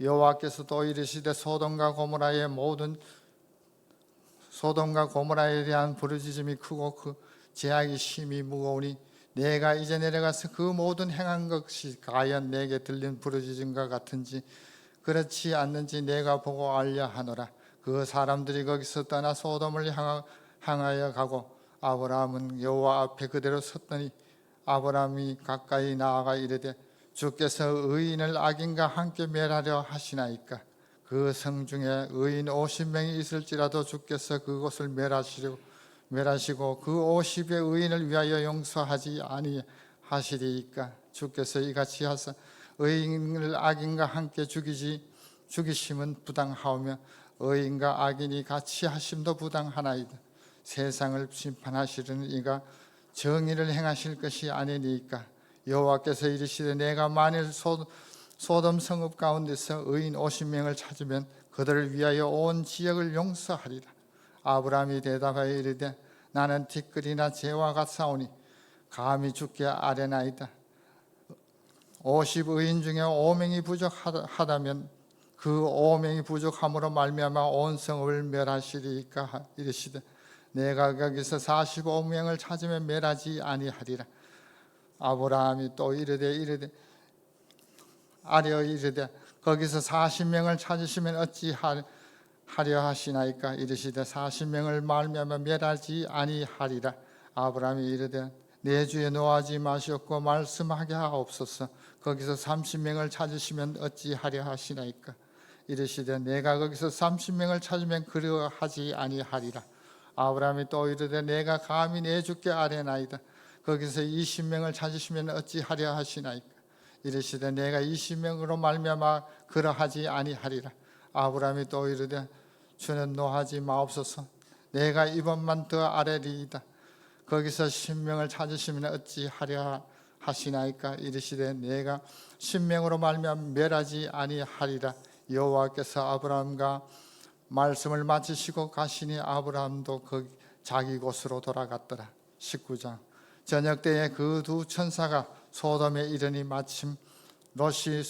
여호와께서 또 이르시되 소돔과 고모라에 대한 부르짖음이 크고 그 죄악이 심히 무거우니 내가 이제 내려가서 그 모든 행한 것이 과연 내게 들린 부르짖음과 같은지 그렇지 않는지 내가 보고 알려 하노라. 그 사람들이 거기서 떠나 소돔을 향하여 가고 아브라함은 여호와 앞에 그대로 섰더니 아브라함이 가까이 나아가 이르되 주께서 의인을 악인과 함께 멸하려 하시나이까. 그 성 중에 의인 50명이 있을지라도 주께서 그곳을 멸하시고 그 50의 의인을 위하여 용서하지 아니하시리이까. 주께서 이같이 하사 의인을 악인과 함께 죽이심은 부당하오며 의인과 악인이 같이 하심도 부당하나이다. 세상을 심판하시는 이가 정의를 행하실 것이 아니니까. 여호와께서 이르시되 내가 만일 소돔 성읍 가운데서 의인 50명을 찾으면 그들을 위하여 온 지역을 용서하리라. 아브라함이 대답하여 이르되 나는 티끌이나 재와 같사오니 감히 주께 아뢰나이다. 50의인 중에 5명이 부족하다면 그 5명이 부족함으로 말미암아 온 성읍을 멸하시리이까. 이르시되 내가 거기서 45명을 찾으면 멸하지 아니하리라. 아브라함이 또 이르되 아뢰어 이르되 거기서 40명을 찾으시면 어찌하려 하시나이까. 이르시되 40명을 말미암아 멸하지 아니하리라. 아브라함이 이르되 내 주에 노하지 마시옵고 말씀하게 하옵소서. 거기서 30명을 찾으시면 어찌하려 하시나이까. 이르시되 내가 거기서 30명을 찾으면 그리하지 아니하리라. 아브라함이 또 이르되 내가 감히 내 주께 아뢰나이다. 거기서 20명을 찾으시면 어찌하려 하시나이까. 이르시되 내가 20명으로 말미암아 그러하지 아니하리라. 아브라함이 또 이르되 주는 노하지 마옵소서. 내가 이번만 더 아뢰리이다. 거기서 10명을 찾으시면 어찌하려 하시나이까. 이르시되 내가 10명으로 말미암아 멸하지 아니하리라. 여호와께서 아브라함과 말씀을 마치시고 가시니 아브라함도 자기 곳으로 돌아갔더라. 19장. 저녁 때에 그 두 천사가 소돔에 이르니 마침 롯이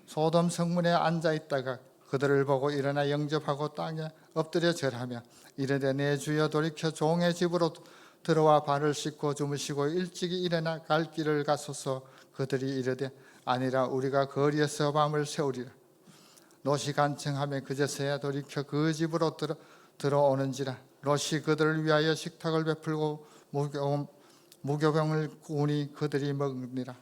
소돔 성문에 앉아 있다가 그들을 보고 일어나 영접하고 땅에 엎드려 절하며 이르되 내 주여 돌이켜 종의 집으로 들어와 발을 씻고 주무시고 일찍이 일어나 갈 길을 가소서. 그들이 이르되 아니라 우리가 거리에서 밤을 새우리라. 롯이 간청하며 그제서야 돌이켜 그 집으로 들어오는지라. 롯이 그들을 위하여 식탁을 베풀고 무교병을 구우니 그들이 먹으니라.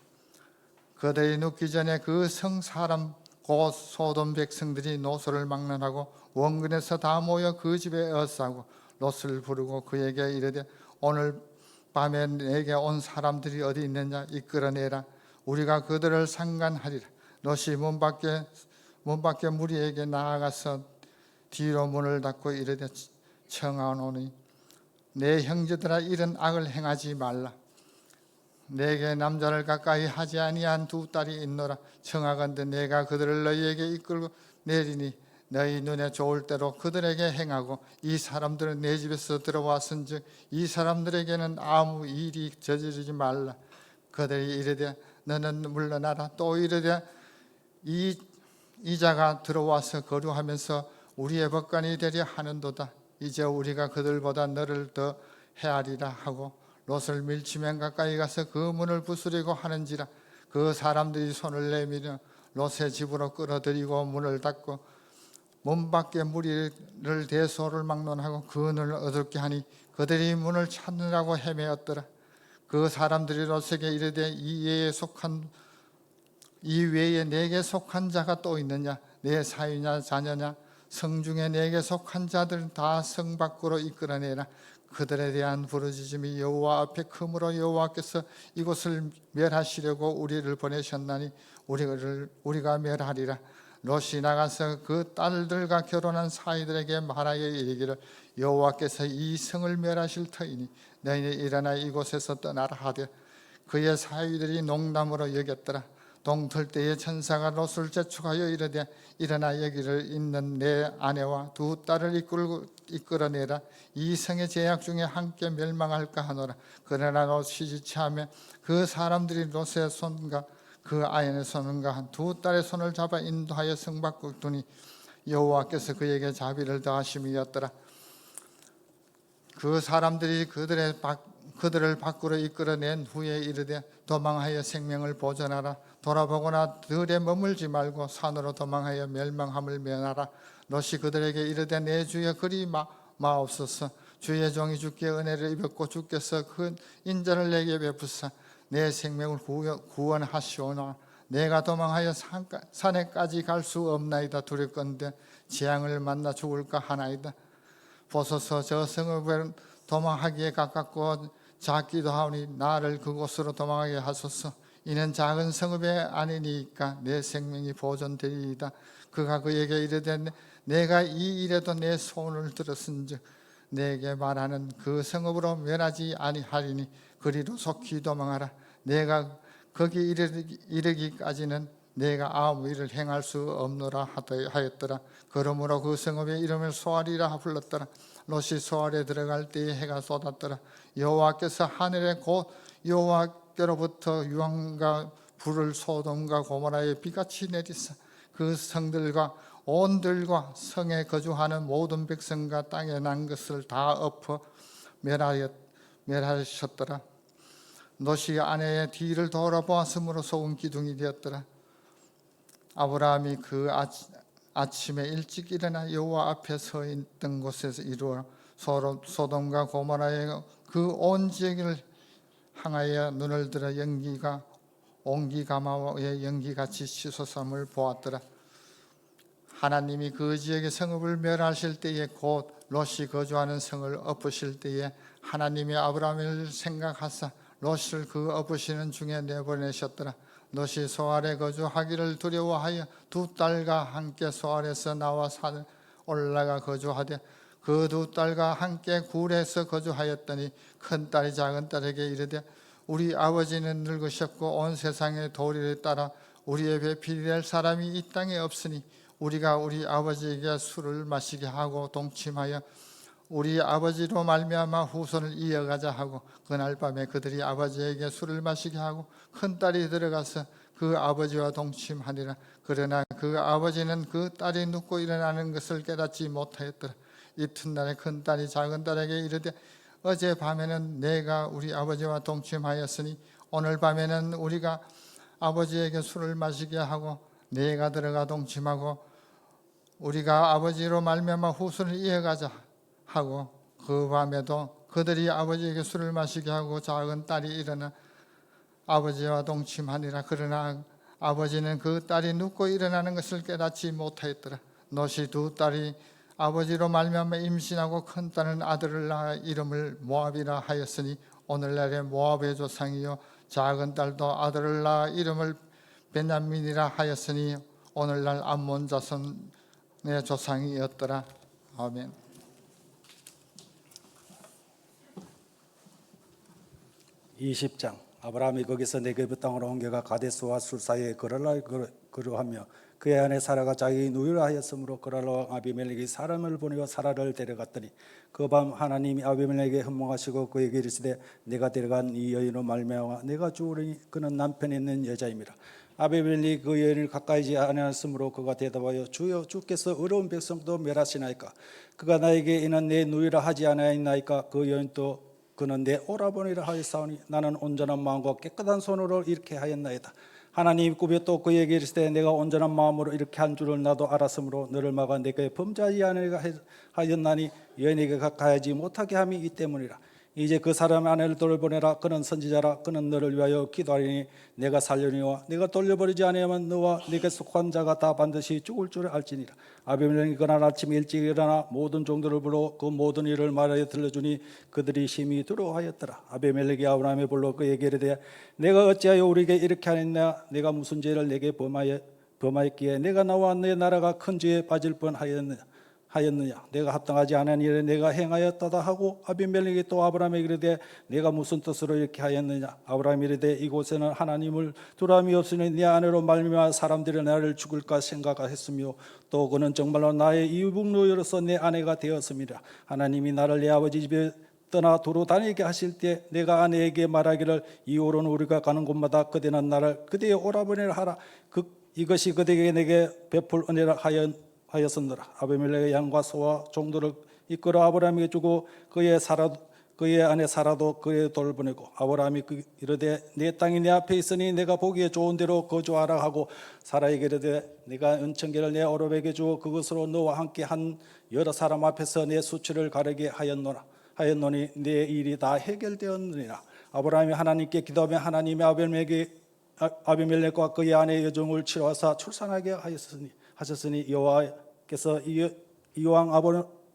그들이 눕기 전에 그 성 사람 곧 소돔 백성들이 노소를 막론하고 원근에서 다 모여 그 집에 에워싸고 롯을 부르고 그에게 이르되 오늘 밤에 내게 온 사람들이 어디 있느냐 이끌어내라. 우리가 그들을 상관하리라. 롯이 문 밖에 무리에게 나아가서 뒤로 문을 닫고 이르되 청하노니 내 형제들아 이런 악을 행하지 말라. 내게 남자를 가까이 하지 아니한 두 딸이 있노라. 청하건대 내가 그들을 너희에게 이끌고 내리니 너희 눈에 좋을 대로 그들에게 행하고 이 사람들은 내 집에서 들어왔은즉 이 사람들에게는 아무 일이 저지르지 말라. 그들이 이르되 너는 물러나라. 또 이르되 이 자가 들어와서 거류하면서 우리의 법관이 되려 하는도다. 이제 우리가 그들보다 너를 더 헤아리라 하고 롯을 밀치면 가까이 가서 그 문을 부수려고 하는지라. 그 사람들이 손을 내밀어 롯의 집으로 끌어들이고 문을 닫고 문 밖에 무리를 대소를 막론하고 그 문을 어둡게 하니 그들이 문을 찾느라고 헤매었더라. 그 사람들이 롯에게 이르되 이 외에 내게 속한 자가 또 있느냐? 내 사위냐 자녀냐? 성중에 내게 속한 자들 다 성 밖으로 이끌어내라. 그들에 대한 부르짖음이 여호와 앞에 크므로 여호와께서 이곳을 멸하시려고 우리를 보내셨나니 우리가 멸하리라. 롯이 나가서 그 딸들과 결혼한 사이들에게 말하여 이르기를 여호와께서 이 성을 멸하실 터이니 너희는 일어나 이곳에서 떠나라 하되 그의 사위들이 농담으로 여겼더라. 동틀 때에 천사가 롯을 재촉하여 이르되 일어나 여기를 있는 내 아내와 두 딸을 이끌어내라. 이 성의 제약 중에 함께 멸망할까 하노라. 그러나 롯이 지체하며 그 사람들이 롯의 손과 그 아내의 손과 두 딸의 손을 잡아 인도하여 성 밖으로 두니 여호와께서 그에게 자비를 더하심이었더라. 그 사람들이 그들을 밖으로 이끌어낸 후에 이르되 도망하여 생명을 보존하라. 돌아보거나 들에 머물지 말고 산으로 도망하여 멸망함을 면하라. 롯이 그들에게 이르되 내 주여 그리 마옵소서. 주의 종이 주께 은혜를 입었고 주께서 그 인자를 내게 베푸사 내 생명을 구원하시오나 내가 도망하여 산에까지 갈 수 없나이다. 두렵건대 재앙을 만나 죽을까 하나이다. 보소서 저 성읍을 도망하기에 가깝고 작기도 하오니 나를 그곳으로 도망하게 하소서. 이는 작은 성읍이 아니니까 내 생명이 보존되리이다. 그가 그에게 이르되 내가 이 일에도 내 손을 들었은즉 내게 말하는 그 성읍으로 멸하지 아니하리니 그리로 속히 도망하라. 내가 거기 이르기까지는 내가 아무 일을 행할 수 없노라 하였더라. 그러므로 그 성읍의 이름을 소알이라 불렀더라. 롯이 소알에 들어갈 때에 해가 쏟았더라. 여호와께서 하늘에 곧 여호와께로부터 유황과 불을 소돔과 고모라에 비같이 내리사 그 성들과 온들과 성에 거주하는 모든 백성과 땅에 난 것을 다 엎어 멸하셨더라. 롯이 아내의 뒤를 돌아보았으므로 소금 기둥이 되었더라. 아브라함이 그 아침에 일찍 일어나 여호와 앞에 서 있던 곳에서 이루어 소돔과 고모라의 그 온 지역을 향하여 눈을 들어 온기가마의 연기같이 치솟음을 보았더라. 하나님이 그 지역의 성읍을 멸하실 때에 곧 롯이 거주하는 성을 엎으실 때에 하나님이 아브라함을 생각하사 롯을 그 엎으시는 중에 내보내셨더라. 롯이 소알에 거주하기를 두려워하여 두 딸과 함께 소알에서 나와 산 올라가 거주하되 그 두 딸과 함께 굴에서 거주하였더니 큰 딸이 작은 딸에게 이르되 우리 아버지는 늙으셨고 온 세상의 도리를 따라 우리의 배필이 될 사람이 이 땅에 없으니 우리가 우리 아버지에게 술을 마시게 하고 동침하여 우리 아버지로 말미암아 후손을 이어가자 하고 그날 밤에 그들이 아버지에게 술을 마시게 하고 큰 딸이 들어가서 그 아버지와 동침하니라. 그러나 그 아버지는 그 딸이 눕고 일어나는 것을 깨닫지 못하였더라. 이튿날에 큰 딸이 작은 딸에게 이르되 어제 밤에는 내가 우리 아버지와 동침하였으니 오늘 밤에는 우리가 아버지에게 술을 마시게 하고 내가 들어가 동침하고 우리가 아버지로 말미암아 후손을 이어가자 하고 그 밤에도 그들이 아버지에게 술을 마시게 하고 작은 딸이 일어나 아버지와 동침하니라. 그러나 아버지는 그 딸이 눕고 일어나는 것을 깨닫지 못하였더라. 롯이 두 딸이 아버지로 말미암아 임신하고 큰 딸은 아들을 낳아 이름을 모압이라 하였으니 오늘날의 모압의 조상이요 작은 딸도 아들을 낳아 이름을 베냐민이라 하였으니 오늘날 암몬 자손의 조상이었더라. 아멘. (20장) 아브라함이 거기서 네게브 땅으로 옮겨가 가데스와 술 사이에 거류하며 그의 아내 사라가 자기 누이라 하였으므로 그랄 왕 아비멜렉이 사람을 보내어 사라를 데려갔더니 그 밤 하나님이 아비멜렉에게 현몽하시고 그에게 이르시되 내가 데려간 이 여인으로 말미암아 내가 죽으리니 그는 남편이 있는 여자임이라. 아비멜렉이 그 여인을 가까이지 아니하였으므로 그가 대답하여 주여 주께서 어려운 백성도 멸하시나이까. 그가 나에게 이는 내 누이라 하지 아니하였나이까. 그 여인도 그는 내 오라버니라 하였사오니 나는 온전한 마음과 깨끗한 손으로 이렇게 하였나이다. 하나님이 꾸며 또 그에게 이르시되 내가 온전한 마음으로 이렇게 한 줄을 나도 알았으므로 너를 막아 내게 범죄하지 아니하게 하였나니 여인에게 가까이하지 못하게 함이 이 때문이라. 이제 그 사람의 아내를 돌보내라. 그는 선지자라. 그는 너를 위하여 기도하리니 내가 살려니와 내가 돌려버리지 아니하면 너와 네게 속한 자가 다 반드시 죽을 줄 알지니라. 아비멜렉이 그날 아침 일찍 일어나 모든 종들을 불러 그 모든 일을 말하여 들려주니 그들이 심히 두려워하였더라. 아비멜렉이 아브라함을 불러 그에게 이르되 내가 어찌하여 우리에게 이렇게 하였냐. 내가 무슨 죄를 내게 범하였기에 내가 나와 내 나라가 큰 죄에 빠질 뻔하였느냐. 내가 합당하지 않은 일을 내가 행하였다다 하고 아비멜렉이 또 아브라함에게 이르되 내가 무슨 뜻으로 이렇게 하였느냐. 아브라함이 이르되 이곳에는 하나님을 두려움이 없으니 네 아내로 말미암아 사람들이 나를 죽을까 생각하였으며 또 그는 정말로 나의 이북노여로서 내 아내가 되었음이라. 하나님이 나를 내 아버지 집에 떠나 도로 다니게 하실 때 내가 아내에게 말하기를 이후로는 우리가 가는 곳마다 그대는 나를 그대의 오라버니라 하라. 이것이 그대에게 내게 베풀 은혜라 하였으므로 아비멜렉의 양과 소와 종들을 이끌어 아브라함에게 주고 그의 아내 사라도 그의 돌보내고 아브라함이 이르되 내 땅이 내 앞에 있으니 내가 보기에 좋은 대로 거주하라 하고 사라에게 이르되 내가 은천계를 내 어роб에게 주어 그것으로 너와 함께 한 여러 사람 앞에서 내 수치를 가르게 하였노니 내 일이 다 해결되었느니라. 아브라함이 하나님께 기도하며 하나님이 아비멜렉과 그의 아내의 여종을 치료하사 출산하게 하셨으니 여호와께서 이왕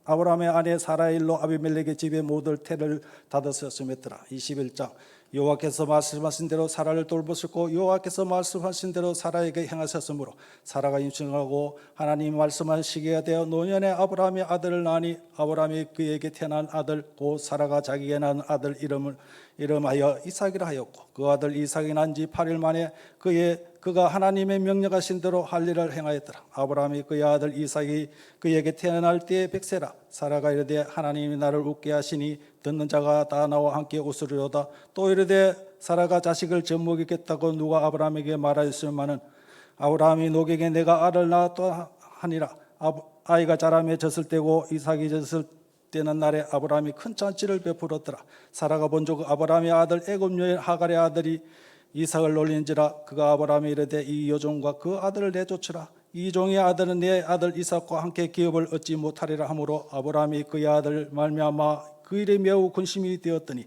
아브라함의 아내 사라의 일로 아비멜렉의 집에 모든 태를 닫으셨음이더라. 21장 여호와께서 말씀하신 대로 사라를 돌보셨고 여호와께서 말씀하신 대로 사라에게 행하셨으므로 사라가 임신하고 하나님이 말씀한 시기가 되어 노년에 아브라함의 아들을 낳으니 아브라함이 그에게 태어난 아들 곧 사라가 자기에게 낳은 아들 이름하여 이삭이라 하였고 그 아들 이삭이 난 지 8일 만에 그가 하나님의 명령하신 대로 할 일을 행하였더라. 아브라함이 그의 아들 이삭이 그에게 태어날 때에 100세라. 사라가 이르되 하나님이 나를 웃게 하시니 듣는 자가 다 나와 함께 웃으리로다. 또 이르되 사라가 자식을 젖먹이겠다고 누가 아브라함에게 말하였으면은 아브라함이 노객에 내가 알을 낳았다 하니라. 아이가 자라매 졌을 때고 이삭이 졌을 되는 날에 아브라함이 큰 잔치를 베풀었더라. 사라가 본즉 아브라함의 아들 애굽 여인 하갈의 아들이 이삭을 놀린지라. 그가 아브라함이 이르되 이 여종과 그 아들을 내쫓으라. 이 종의 아들은 내 아들 이삭과 함께 기업을 얻지 못하리라 하므로 아브라함이 그의 아들 말미암아 그 일에 매우 근심이 되었더니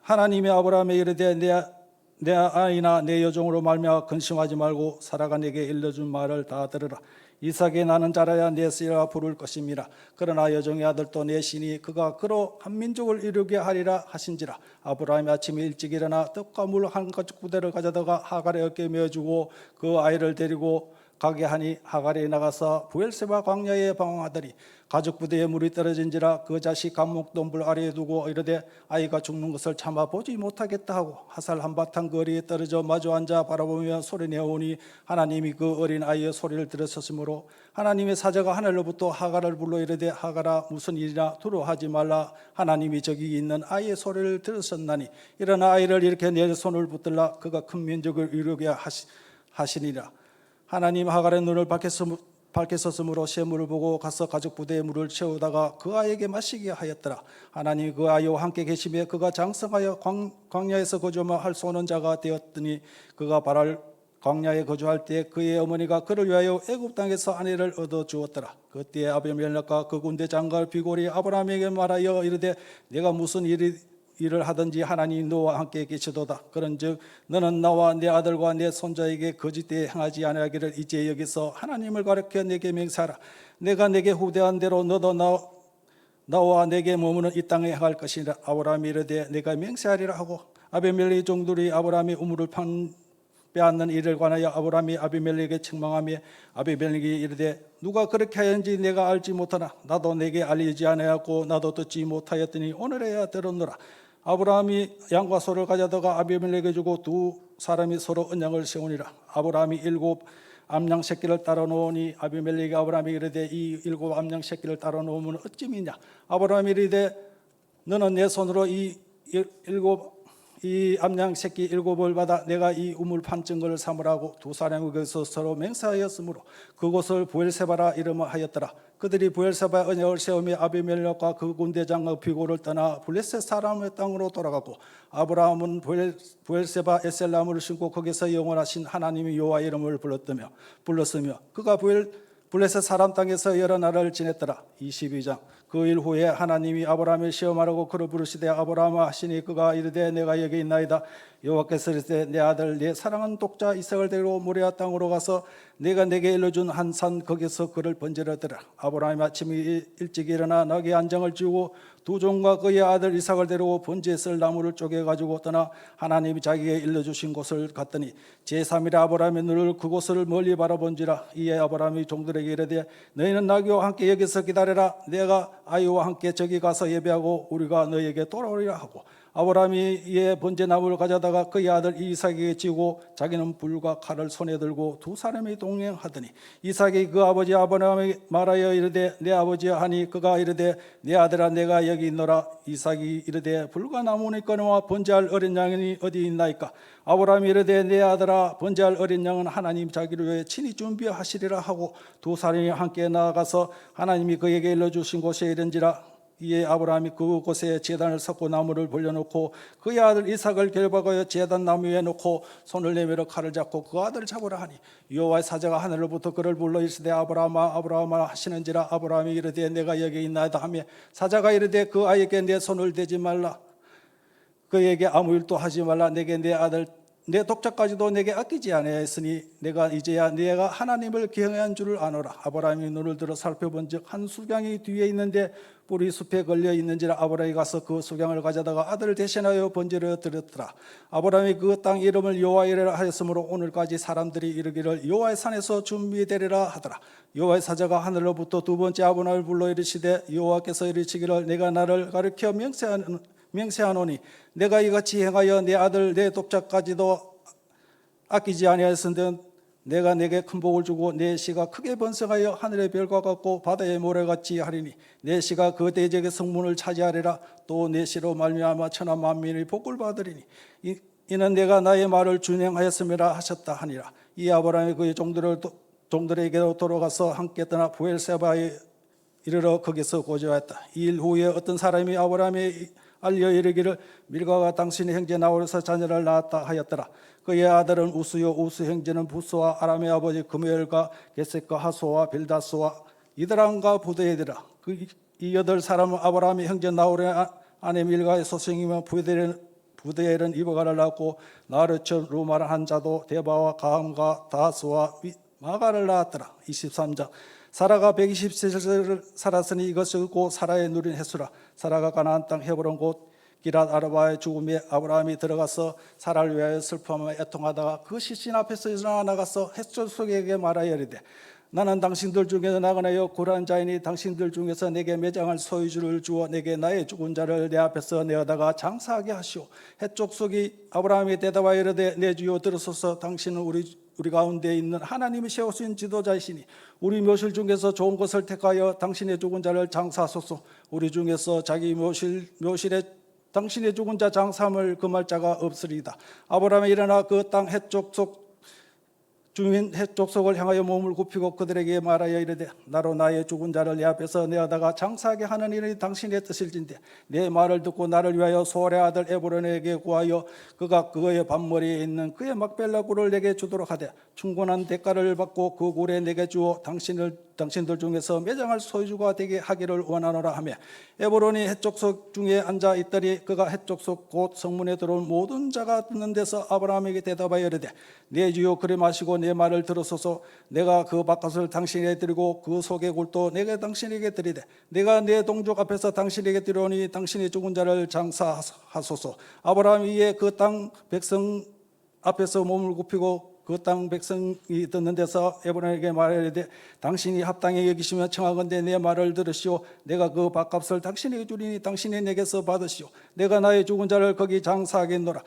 하나님이 아브라함에 이르되 내 아이나 내 여종으로 말미암아 근심하지 말고 사라가 내게 일러준 말을 다 들으라. 이삭이 나는 자라야 내 씨라 부를 것임이라. 그러나 여종의 아들도 내 신이 그가 그로 한 민족을 이루게 하리라 하신지라. 아브라함이 아침에 일찍 일어나 떡과 물 한 가죽부대를 가져다가 하갈의 어깨에 메어주고 그 아이를 데리고 가게 하니 하갈이 나가서 부엘세바 광야에 방황하더니 가죽부대에 물이 떨어진지라. 그 자식 감목돔불 아래에 두고 이르되 아이가 죽는 것을 참아 보지 못하겠다 하고 화살 한바탕 거리에 떨어져 마주 앉아 바라보며 소리내오니 하나님이 그 어린 아이의 소리를 들으셨으므로 하나님의 사자가 하늘로부터 하갈을 불러 이르되 하갈아 무슨 일이나 두려워하지 말라. 하나님이 저기 있는 아이의 소리를 들으셨나니 일어나 아이를 이렇게 내 손을 붙들라. 그가 큰 민족을 이루게 하시니라. 하나님 하갈의 눈을 밝혔었으므로 샘물을 보고 가서 가죽 부대에 물을 채우다가 그 아이에게 마시게 하였더라. 하나님이 그 아이와 함께 계시며 그가 장성하여 광야에서 거주하며 할 수 없는 자가 되었더니 그가 바랄 광야에 거주할 때 그의 어머니가 그를 위하여 애굽 땅에서 아내를 얻어 주었더라. 그때에 아비멜렉과 그 군대 장관 비골이 아브라함에게 말하여 이르되 내가 무슨 일을 하든지 하나님이 너와 함께 계시도다. 그런즉 너는 나와 내 아들과 내 손자에게 거짓되이 행하지 아니하기를 이제 여기서 하나님을 가르쳐 내게 맹세하라. 내가 내게 후대한 대로 너도 나와 내게 머무는 이 땅에 행할 것이라. 아브라함이 이르되 내가 맹세하리라 하고 아비멜렉의 종들이 아브라함의 우물을 빼앗는 일을 관하여 아브라함이 아비멜렉에게 책망하며 아비멜렉이 이르되 누가 그렇게 하였는지 내가 알지 못하나 나도 내게 알리지 아니하였고 나도 듣지 못하였더니 오늘에야 들었노라. 아브라함이 양과 소를 가져다가 아비멜렉에게 주고 두 사람이 서로 언약을 세우니라. 아브라함이 7 암양 새끼를 따라 놓으니 아비멜렉이 아브라함이 이르되 이 7 암양 새끼를 따라 놓으면 어찌미냐. 아브라함이 이르되 너는 내 손으로 이 암양 새끼 7을 받아 내가 이 우물 판증거를 삼으라고 두 사람이 거기서 서로 맹세하였으므로 그곳을 부엘세바라 이름하였더라. 그들이 부엘세바에 언약을 세우며 아비멜렉과 그 군대장과 비고를 떠나 블레셋 사람의 땅으로 돌아가고 아브라함은 부엘세바 에셀나무를 심고 거기서 영원하신 하나님의 여호와 이름을 불렀으며 그가 블레셋 사람 땅에서 여러 날을 지냈더라. 22장. 그 일 후에 하나님이 아브라함을 시험하라고 그를 부르시되 아브라함아 하시니 그가 이르되 내가 여기 있나이다. 여호와께서 이르되 내 아들 내 사랑하는 독자 이삭을 데리고 모리아 땅으로 가서 내가 내게 일러준 한 산 거기서 그를 번제하더라. 아브라함이 아침에 일찍 일어나 나귀 안장을 지우고 두 종과 그의 아들 이삭을 데리고 번제에 쓸 나무를 쪼개 가지고 떠나 하나님이 자기에게 일러주신 곳을 갔더니 제3일에 아브라함의 눈을 그곳을 멀리 바라본지라. 이에 아브라함이 종들에게 이르되 너희는 나귀와 함께 여기서 기다려라. 내가 아이와 함께 저기 가서 예배하고 우리가 너희에게 돌아오리라 하고 아브라함이 이에 번제나무를 가져다가 그의 아들 이삭에게 지고 자기는 불과 칼을 손에 들고 두 사람이 동행하더니 이삭이 그 아버지 아브라함에게 말하여 이르되 내 아버지야 하니 그가 이르되 내 아들아 내가 여기 있노라. 이삭이 이르되 불과 나무니까와 번제할 어린 양이 어디 있나이까. 아브라함이 이르되 내 아들아 번제할 어린 양은 하나님 자기를 위해 친히 준비하시리라 하고 두 사람이 함께 나아가서 하나님이 그에게 일러주신 곳에 이른지라. 이에 아브라함이 그곳에 제단을 쌓고 나무를 벌려놓고 그의 아들 이삭을 결박하여 제단 나무 위에 놓고 손을 내밀어 칼을 잡고 그 아들을 잡으라 하니 여호와의 사자가 하늘로부터 그를 불러 이르시되 아브라함아 아브라함아 하시는지라. 아브라함이 이르되 내가 여기 있나이다 하며 사자가 이르되 그 아이에게 내 손을 대지 말라. 그에게 아무 일도 하지 말라. 내게 내 아들 내 독자까지도 내게 아끼지 아니하였으니 내가 이제야 내가 하나님을 경외한 줄을 아노라. 아브라함이 눈을 들어 살펴본즉 한 수경이 뒤에 있는데 뿔이 숲에 걸려 있는지라. 아브라함이 가서 그 수경을 가져다가 아들을 대신하여 번제를 드렸더라. 아브라함이 그 땅 이름을 여호와이라 하였으므로 오늘까지 사람들이 이르기를 여호와의 산에서 준비되리라 하더라. 여호와의 사자가 하늘로부터 두 번째 아브라함을 불러 이르시되 여호와께서 이르시기를 내가 나를 가르쳐 맹세하노니 내가 이같이 행하여 내 아들 내 독자까지도 아끼지 아니하였은데 내가 내게 큰 복을 주고 내 씨가 크게 번성하여 하늘의 별과 같고 바다의 모래같이 하리니 내 씨가 그 대적의 성문을 차지하리라. 또 내 씨로 말미암아 천하 만민의 복을 받으리니 이는 내가 나의 말을 준행하였음이라 하셨다 하니라. 이 아브라함이 그의 종들에게로 돌아가서 함께 떠나 부엘세바에 이르러 거기서 거주하였다. 이 일 후에 어떤 사람이 아브라함에 알려 이르기를 밀가가 당신의 형제 나홀에서 자녀를 낳았다 하였더라. 그의 아들은 우스요 우스 형제는 부스와 아람의 아버지 그무엘과 게셋과 하소와 빌다스와 이드람과 부대에더라. 이 8사람은 아브라함의 형제 나홀의 아내 밀가의 소생이며 부대엘은 이브가를 낳았고 나르천 루마라 한 자도 데바와 가함과 다스와 마가를 낳았더라. 23장 사라가 120세를 살았으니 이것이고 사라의 누린 햇수라. 사라가 가나안 땅 헤브론 곧 기랏 아르바의 죽음에 아브라함이 들어가서 사라를 위하여 슬퍼하며 애통하다가 그 시신 앞에서 일어나 나가서 햇족속에게 말하여 이르되 나는 당신들 중에서 나그네여 굴한 자이니 당신들 중에서 내게 매장할 소유주를 주어 내게 나의 죽은 자를 내 앞에서 내어다가 장사하게 하시오. 햇족속이 아브라함이 대답하여 이르되 내 주여 들으소서. 당신은 우리 가운데 있는 하나님이 세우신 지도자이시니 우리 묘실 중에서 좋은 것을 택하여 당신의 죽은 자를 장사하소서. 우리 중에서 자기 묘실에 당신의 죽은 자 장사함을 금할 자가 없으리이다. 아브라함이 일어나 그 땅 햇족속 주민 햇족속을 향하여 몸을 굽히고 그들에게 말하여 이르되 나로 나의 죽은 자를 내 앞에서 내어다가 장사하게 하는 일이 당신의 뜻일진데 내 말을 듣고 나를 위하여 소알의 아들 에브론에게 구하여 그가 그의 밭머리에 있는 그의 막벨라 굴을 내게 주도록 하되 충분한 대가를 받고 그 굴에 내게 주어 당신들 중에서 매장할 소유주가 되게 하기를 원하노라 하며 에브론이 햇족속 중에 앉아 있더니 그가 햇족속 곧 성문에 들어온 모든 자가 듣는 데서 아브라함에게 대답하여 이르되 내 주여 그리 마시고 내 말을 들으소서. 내가 그 바깥을 당신에게 드리고 그 속의 굴도 내가 당신에게 드리되 내가 내 동족 앞에서 당신에게 드리오니 당신의 죽은 자를 장사하소서. 아브라함이 이에 그 땅 백성 앞에서 몸을 굽히고 그 땅 백성이 듣는 데서 에브론에게 말하되 당신이 합당히 여기시며 청하건대 내 말을 들으시오. 내가 그 밭값을 당신에게 주리니 당신이 내게서 받으시오. 내가 나의 죽은 자를 거기 장사하겠노라.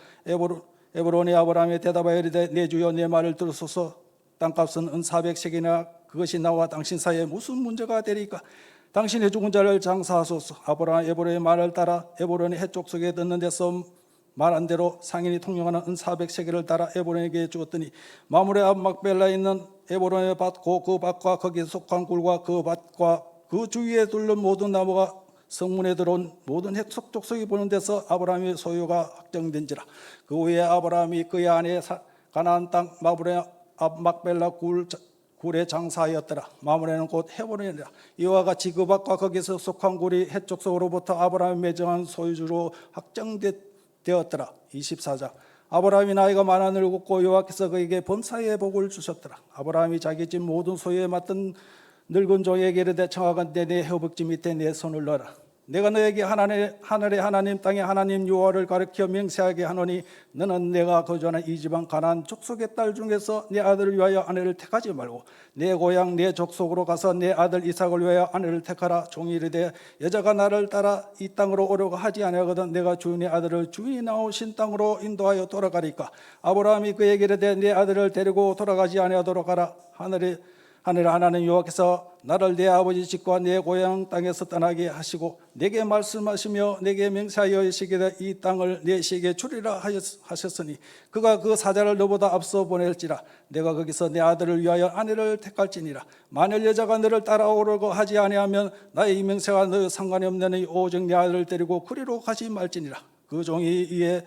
에브론이 아브라함에 대답하여 이르되 내 주여 내 말을 들으소서. 땅값은 은 400첵이나 그것이 나와 당신 사이에 무슨 문제가 되리까? 당신의 죽은 자를 장사하소서. 아브라함 에브론의 말을 따라 에브론이 햇족속에 듣는 데서 말한 대로 상인이 통용하는 은 400셰겔을 따라 에브론에게 주었더니 마므레 앞 막벨라에 있는 에브론의 밭고 그 밭과 거기에 속한 굴과 그 밭과 그 주위에 둘른 모든 나무가 성문에 들어온 모든 햇족속이 보는 데서 아브라함의 소유가 확정된지라. 그 후에 아브라함이 그의 아내 가나안 땅 마므레 앞 막벨라 굴에 장사하였더라. 마므레는 곧 헤브론이라. 이와 같이 그 밭과 거기서 속한 굴이 햇족속으로부터 아브라함이 매정한 소유주로 확정되었더라. 24장 아브라함이 나이가 많아 늙었고 여호와께서 그에게 범사의 복을 주셨더라. 아브라함이 자기 집 모든 소유에 맡은 늙은 종에게 이르되 청하건대 내 허벅지 밑에 내 손을 넣어라. 내가 너에게 하늘의 하나님 땅의 하나님 여호와를 가르쳐 맹세하게 하노니 너는 내가 거주하는 이 지방 가나안 족속의 딸 중에서 내 아들을 위하여 아내를 택하지 말고 내 고향 내 족속으로 가서 내 아들 이삭을 위하여 아내를 택하라. 종이 이르되 여자가 나를 따라 이 땅으로 오려고 하지 아니하거든 내가 주인의 아들을 주인이 나오신 땅으로 인도하여 돌아가리까. 아브라함이 그에게 이르되 내 아들을 데리고 돌아가지 아니하도록 하라. 하늘 하나님 여호와께서 나를 내 아버지 집과 내 고향 땅에서 떠나게 하시고 내게 말씀하시며 내게 맹세하여 이르시기를 이 땅을 내 시에게 주리라 하셨으니 그가 그 사자를 너보다 앞서 보낼지라. 내가 거기서 내 아들을 위하여 아내를 택할지니라. 만일 여자가 너를 따라오려고 하지 아니하면 나의 이 맹세가 너 상관이 없느니 오직 내 아들을 데리고 그리로 가지 말지니라. 그 종이 이에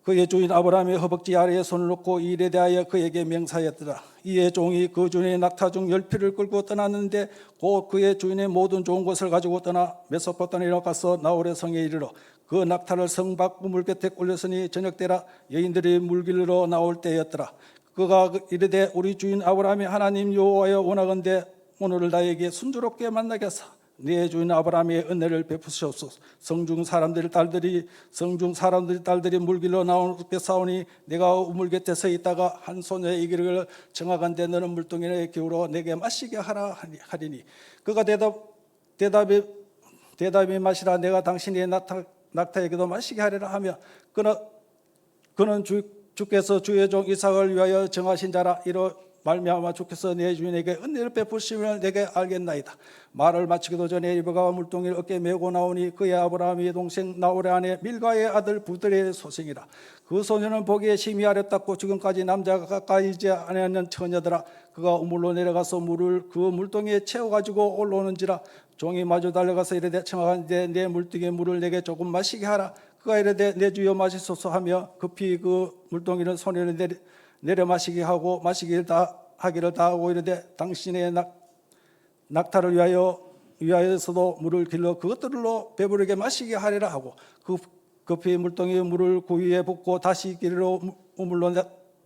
그의 주인 아브라함의 허벅지 아래에 손을 놓고 이 일에 대하여 그에게 맹세하였더라. 이에 종이 그 주인의 낙타 중 10피를 끌고 떠났는데 곧 그의 주인의 모든 좋은 것을 가지고 떠나 메소포타미아로 가서 나홀의 성에 이르러 그 낙타를 성 밖 우물 곁에 올렸으니 저녁때라 여인들이 물길로 나올 때였더라. 그가 이르되 우리 주인 아브라함이 하나님 여호와여 원하건대 오늘을 나에게 순조롭게 만나게 하사 네 주인 아브라함의 은혜를 베푸시옵소서. 성중 사람들의 딸들이 물길로 나오게 싸우니 내가 우물 곁에 서 있다가 한 소녀의 이기를 정하건대 너는 물동이에 기울어 내게 마시게 하라 하리니 그가 대답이 마시라. 내가 당신의 낙타에게도 마시게 하리라 하며 그는 주께서 주의 종 이삭을 위하여 정하신 자라. 이로 말미암아 주께서 내 주인에게 은혜를 베푸시면 내게 알겠나이다. 말을 마치기도 전에 리브가가 물동이를 어깨에 메고 나오니 그의 아브라함의 동생 나홀의 아내 밀가의 아들 부들의 소생이라. 그 소녀는 보기에 심히 아름답고 지금까지 남자가 가까이 있지 아니하는 처녀더라. 그가 우물로 내려가서 물을 그 물동이에 채워가지고 올라오는지라. 종이 마주 달려가서 이르되 청하건대 내 물등에 물을 내게 조금 마시게 하라. 그가 이르되 내 주여 마시소서 하며 급히 그 물동이를 손에 내려 마시게 하고 하기를 다하고 이르되 당신의 낙타를 위하여서도 물을 길러 그것들로 배부르게 마시게 하리라 하고 급히 물동이의 물을 그 위에 붓고 다시 길로 우물로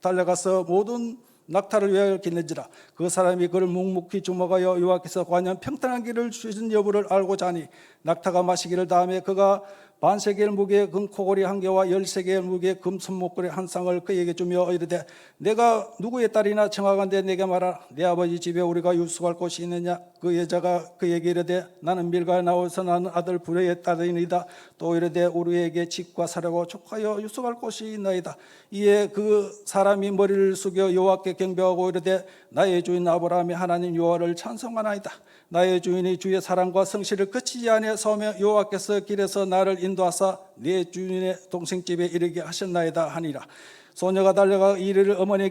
달려가서 모든 낙타를 위하여 길는지라. 그 사람이 그를 묵묵히 주목하여 여호와께서 과연 평탄한 길을 주신 여부를 알고자 하니 낙타가 마시기를 다음에 그가 반세겔 무게의 금코골이 한 개와 10세겔 무게의 금 손목걸이 한 쌍을 그에게 주며 이르되 내가 누구의 딸이나 청하건대 내게 말하라. 내 아버지 집에 우리가 유숙할 곳이 있느냐. 그 여자가 그에게 이르되 나는 밀가에 나와서 나는 아들 부레의 딸이니이다. 또 이르되 우리에게 집과 사려고 족하여 유숙할 곳이 있나이다. 이에 그 사람이 머리를 숙여 여호와께 경배하고 이르되 나의 주인 아브라함의 하나님 여호와를 찬송하나이다. 나의 주인이 주의 사랑과 성실을 그치지 아니하사오며 여호와께서 길에서 나를 인도하사 내 주인의 동생 집에 이르게 하셨나이다 하니라. 소녀가 달려가 이 일을 어머니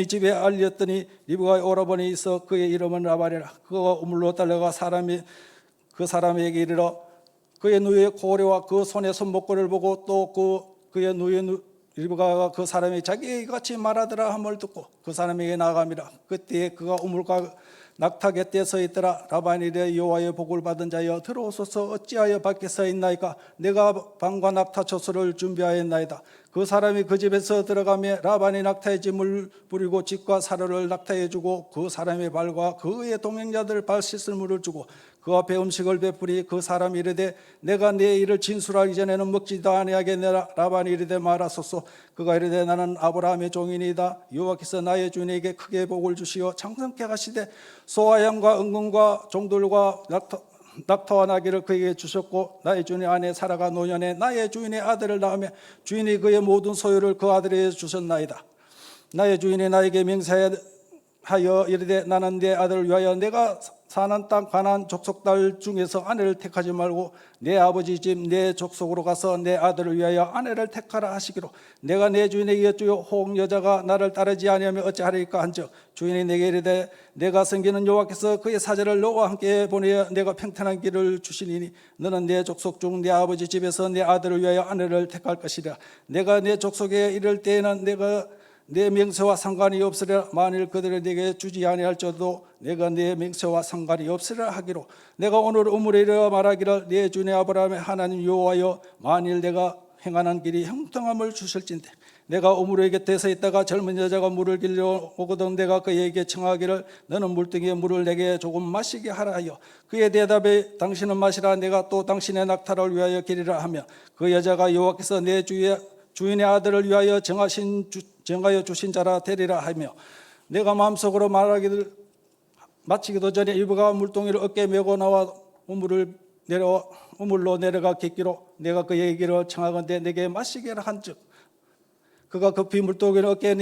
집에 알렸더니 리브가의 오라버니 있어 그의 이름은 라반이라. 그가 우물로 달려가 그 사람에게 이르러 그의 누이의 고래와 그 손의 손목걸이를 보고 또 그의 누이의 리브가가 그 사람이 자기에게 같이 말하더라 함을 듣고 그 사람에게 나아가미라. 그때에 그가 우물가 낙타 곁에 서 있더라. 라반이 이르되 여호와의 복을 받은 자여 들어오소서. 어찌하여 밖에 서 있나이까. 내가 방과 낙타 젖소를 준비하였나이다. 그 사람이 그 집에서 들어가며 라반이 낙타의 짐을 부리고 집과 사료를 낙타에 주고 그 사람의 발과 그의 동행자들 발 씻을 물을 주고 그 앞에 음식을 베풀이 그 사람이 이르되 내가 내 일을 진술하기 전에는 먹지도 아니하겠느라. 라반이 이르되 말하소서. 그가 이르되 나는 아브라함의 종이니이다. 여호와께서 나의 주인에게 크게 복을 주시어 창성케 하시되 소와 양과 은금과 종들과 낙타와 나귀를 그에게 주셨고 나의 주인의 아내 사라가 노년에 나의 주인의 아들을 낳으며 주인이 그의 모든 소유를 그 아들에게 주셨나이다. 나의 주인이 나에게 맹세하여 이르되 나는 내 아들을 위하여 내가 사는 땅 가나안 족속들 중에서 아내를 택하지 말고 내 아버지 집 내 족속으로 가서 내 아들을 위하여 아내를 택하라 하시기로 내가 내 주인에게 주여 혹 여자가 나를 따르지 아니하며 어찌하리까 한즉 주인이 내게 이르되 내가 섬기는 여호와께서 그의 사제를 너와 함께 보내어 내가 평탄한 길을 주시리니 너는 내 족속 중 내 아버지 집에서 내 아들을 위하여 아내를 택할 것이라. 내가 내 족속에 이를 때에는 내가 내 명세와 상관이 없으리라. 만일 그들을 내게 주지 아니할지라도 내가 내 명세와 상관이 없으리라 하기로 내가 오늘 우물에 이르러 말하기를 내 주인의 아브라함의 하나님 여호와여 만일 내가 행하는 길이 형통함을 주실진대 내가 우물의 곁에 서 있다가 젊은 여자가 물을 길러 오거든 내가 그에게 청하기를 너는 물등에 물을 내게 조금 마시게 하라 하여 그의 대답에 당신은 마시라 내가 또 당신의 낙타를 위하여 기리라 하며 그 여자가 여호와께서 내 주인의 아들을 위하여 정하여 주신 자라 되리라 하며 내가 마음속으로 말하기를 마치기도 전에 일부가 물동이를 어깨에 메고 나와 우물로 내려가 객기로 내가 그의 얘기를 청하건대 내게 마시게 하라 한즉 그가 급히 물동이를 어깨에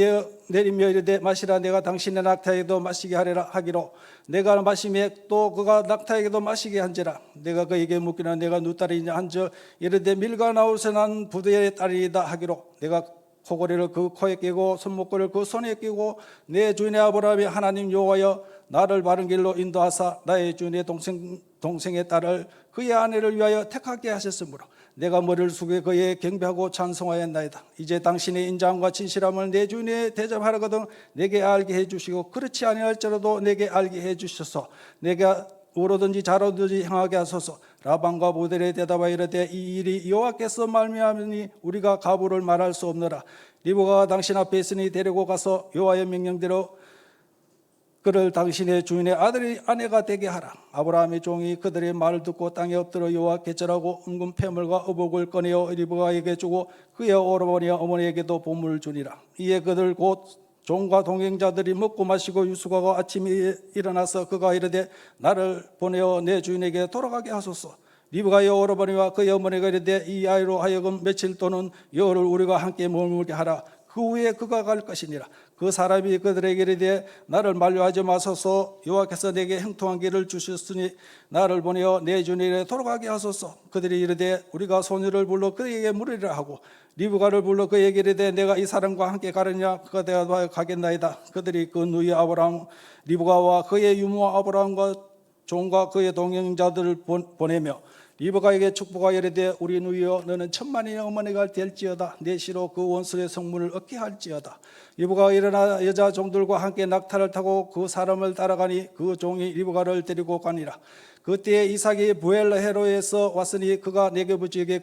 내리며 이르되 마시라 내가 당신의 낙타에게도 마시게 하리라 하기로 내가 마시매 또 그가 낙타에게도 마시게 한지라 내가 그에게 묻기는 내가 누 딸이냐 한즉 이르되 밀가 나올새 난 부대의 딸이다 하기로 내가 코고리를 그 코에 끼고 손목걸이를 그 손에 끼고 내 주인의 아브라함의 하나님 여호와여 나를 바른 길로 인도하사 나의 주인의 동생의 딸을 그의 아내를 위하여 택하게 하셨으므로 내가 머리를 숙여 그에 경배하고 찬송하였나이다. 이제 당신의 인자함과 진실함을 내 주인에 대접하려거든 내게 알게 해주시고 그렇지 아니할지라도 내게 알게 해주셔서 내가 오로든지 좌로든지 향하게 하소서. 라반과 보델에 대답하여 이르되 이 일이 여호와께서 말미암으니 우리가 가부를 말할 수 없노라. 리브가가 당신 앞에 있으니 데리고 가서 여호와의 명령대로 그를 당신의 주인의 아내가 되게 하라. 아브라함의 종이 그들의 말을 듣고 땅에 엎드려 여호와께 절하고 은금 패물과 의복을 꺼내어 리브가에게 주고 그의 오라버니와 어머니에게도 보물을 주니라. 이에 그들 곧 종과 동행자들이 먹고 마시고 유숙하고 아침에 일어나서 그가 이르되 나를 보내어 내 주인에게 돌아가게 하소서. 리브가의 오라버니와 그의 어머니가 이르되 이 아이로 하여금 며칠 또는 열흘 우리가 함께 머물게 하라. 그 후에 그가 갈 것이니라. 그 사람이 그들에게 이르되 나를 만류하지 마소서. 여호와께서 내게 형통한 길을 주셨으니 나를 보내어 내 주인에게 돌아가게 하소서. 그들이 이르되 우리가 소녀를 불러 그에게 물으리라 하고 리브가를 불러 그에게 이르되 내가 이 사람과 함께 가느냐. 그가 대답하여 가겠나이다. 그들이 그 누이 아브라함 리브가와 그의 유모 아브라함과 종과 그의 동행자들을 보내며 리브가에게 축복하여 이르되 우리 누이여 너는 천만의 어머니가 될지어다 내 시로 그 원수의 성문을 얻게 할지어다. 리브가가 일어나 여자 종들과 함께 낙타를 타고 그 사람을 따라가니 그 종이 리브가를 데리고 가니라. 그때에 이삭이 부엘헤로에서 왔으니 그가 네게부 지역에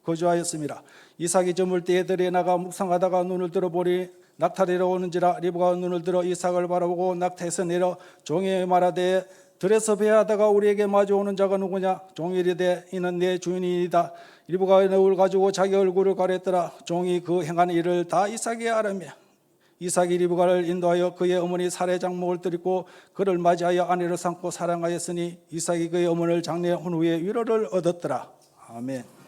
거주하였습니다. 이삭이 저물 때에 들에 나가 묵상하다가 눈을 들어보니 낙타 내려오는지라. 리브가가 눈을 들어 이삭을 바라보고 낙타에서 내려 종에게 말하되 들에서 배하다가 우리에게 마주오는 자가 누구냐? 종이 이르되 이는 내 주인이니이다. 리브가가 너울 가지고 자기 얼굴을 가렸더라. 종이 그 행한 일을 다 이삭에게 아뢰며 이삭이 리브가를 인도하여 그의 어머니 사례 장목을 드리고 그를 맞이하여 아내를 삼고 사랑하였으니 이삭이 그의 어머니를 장례한 후에 위로를 얻었더라. 아멘.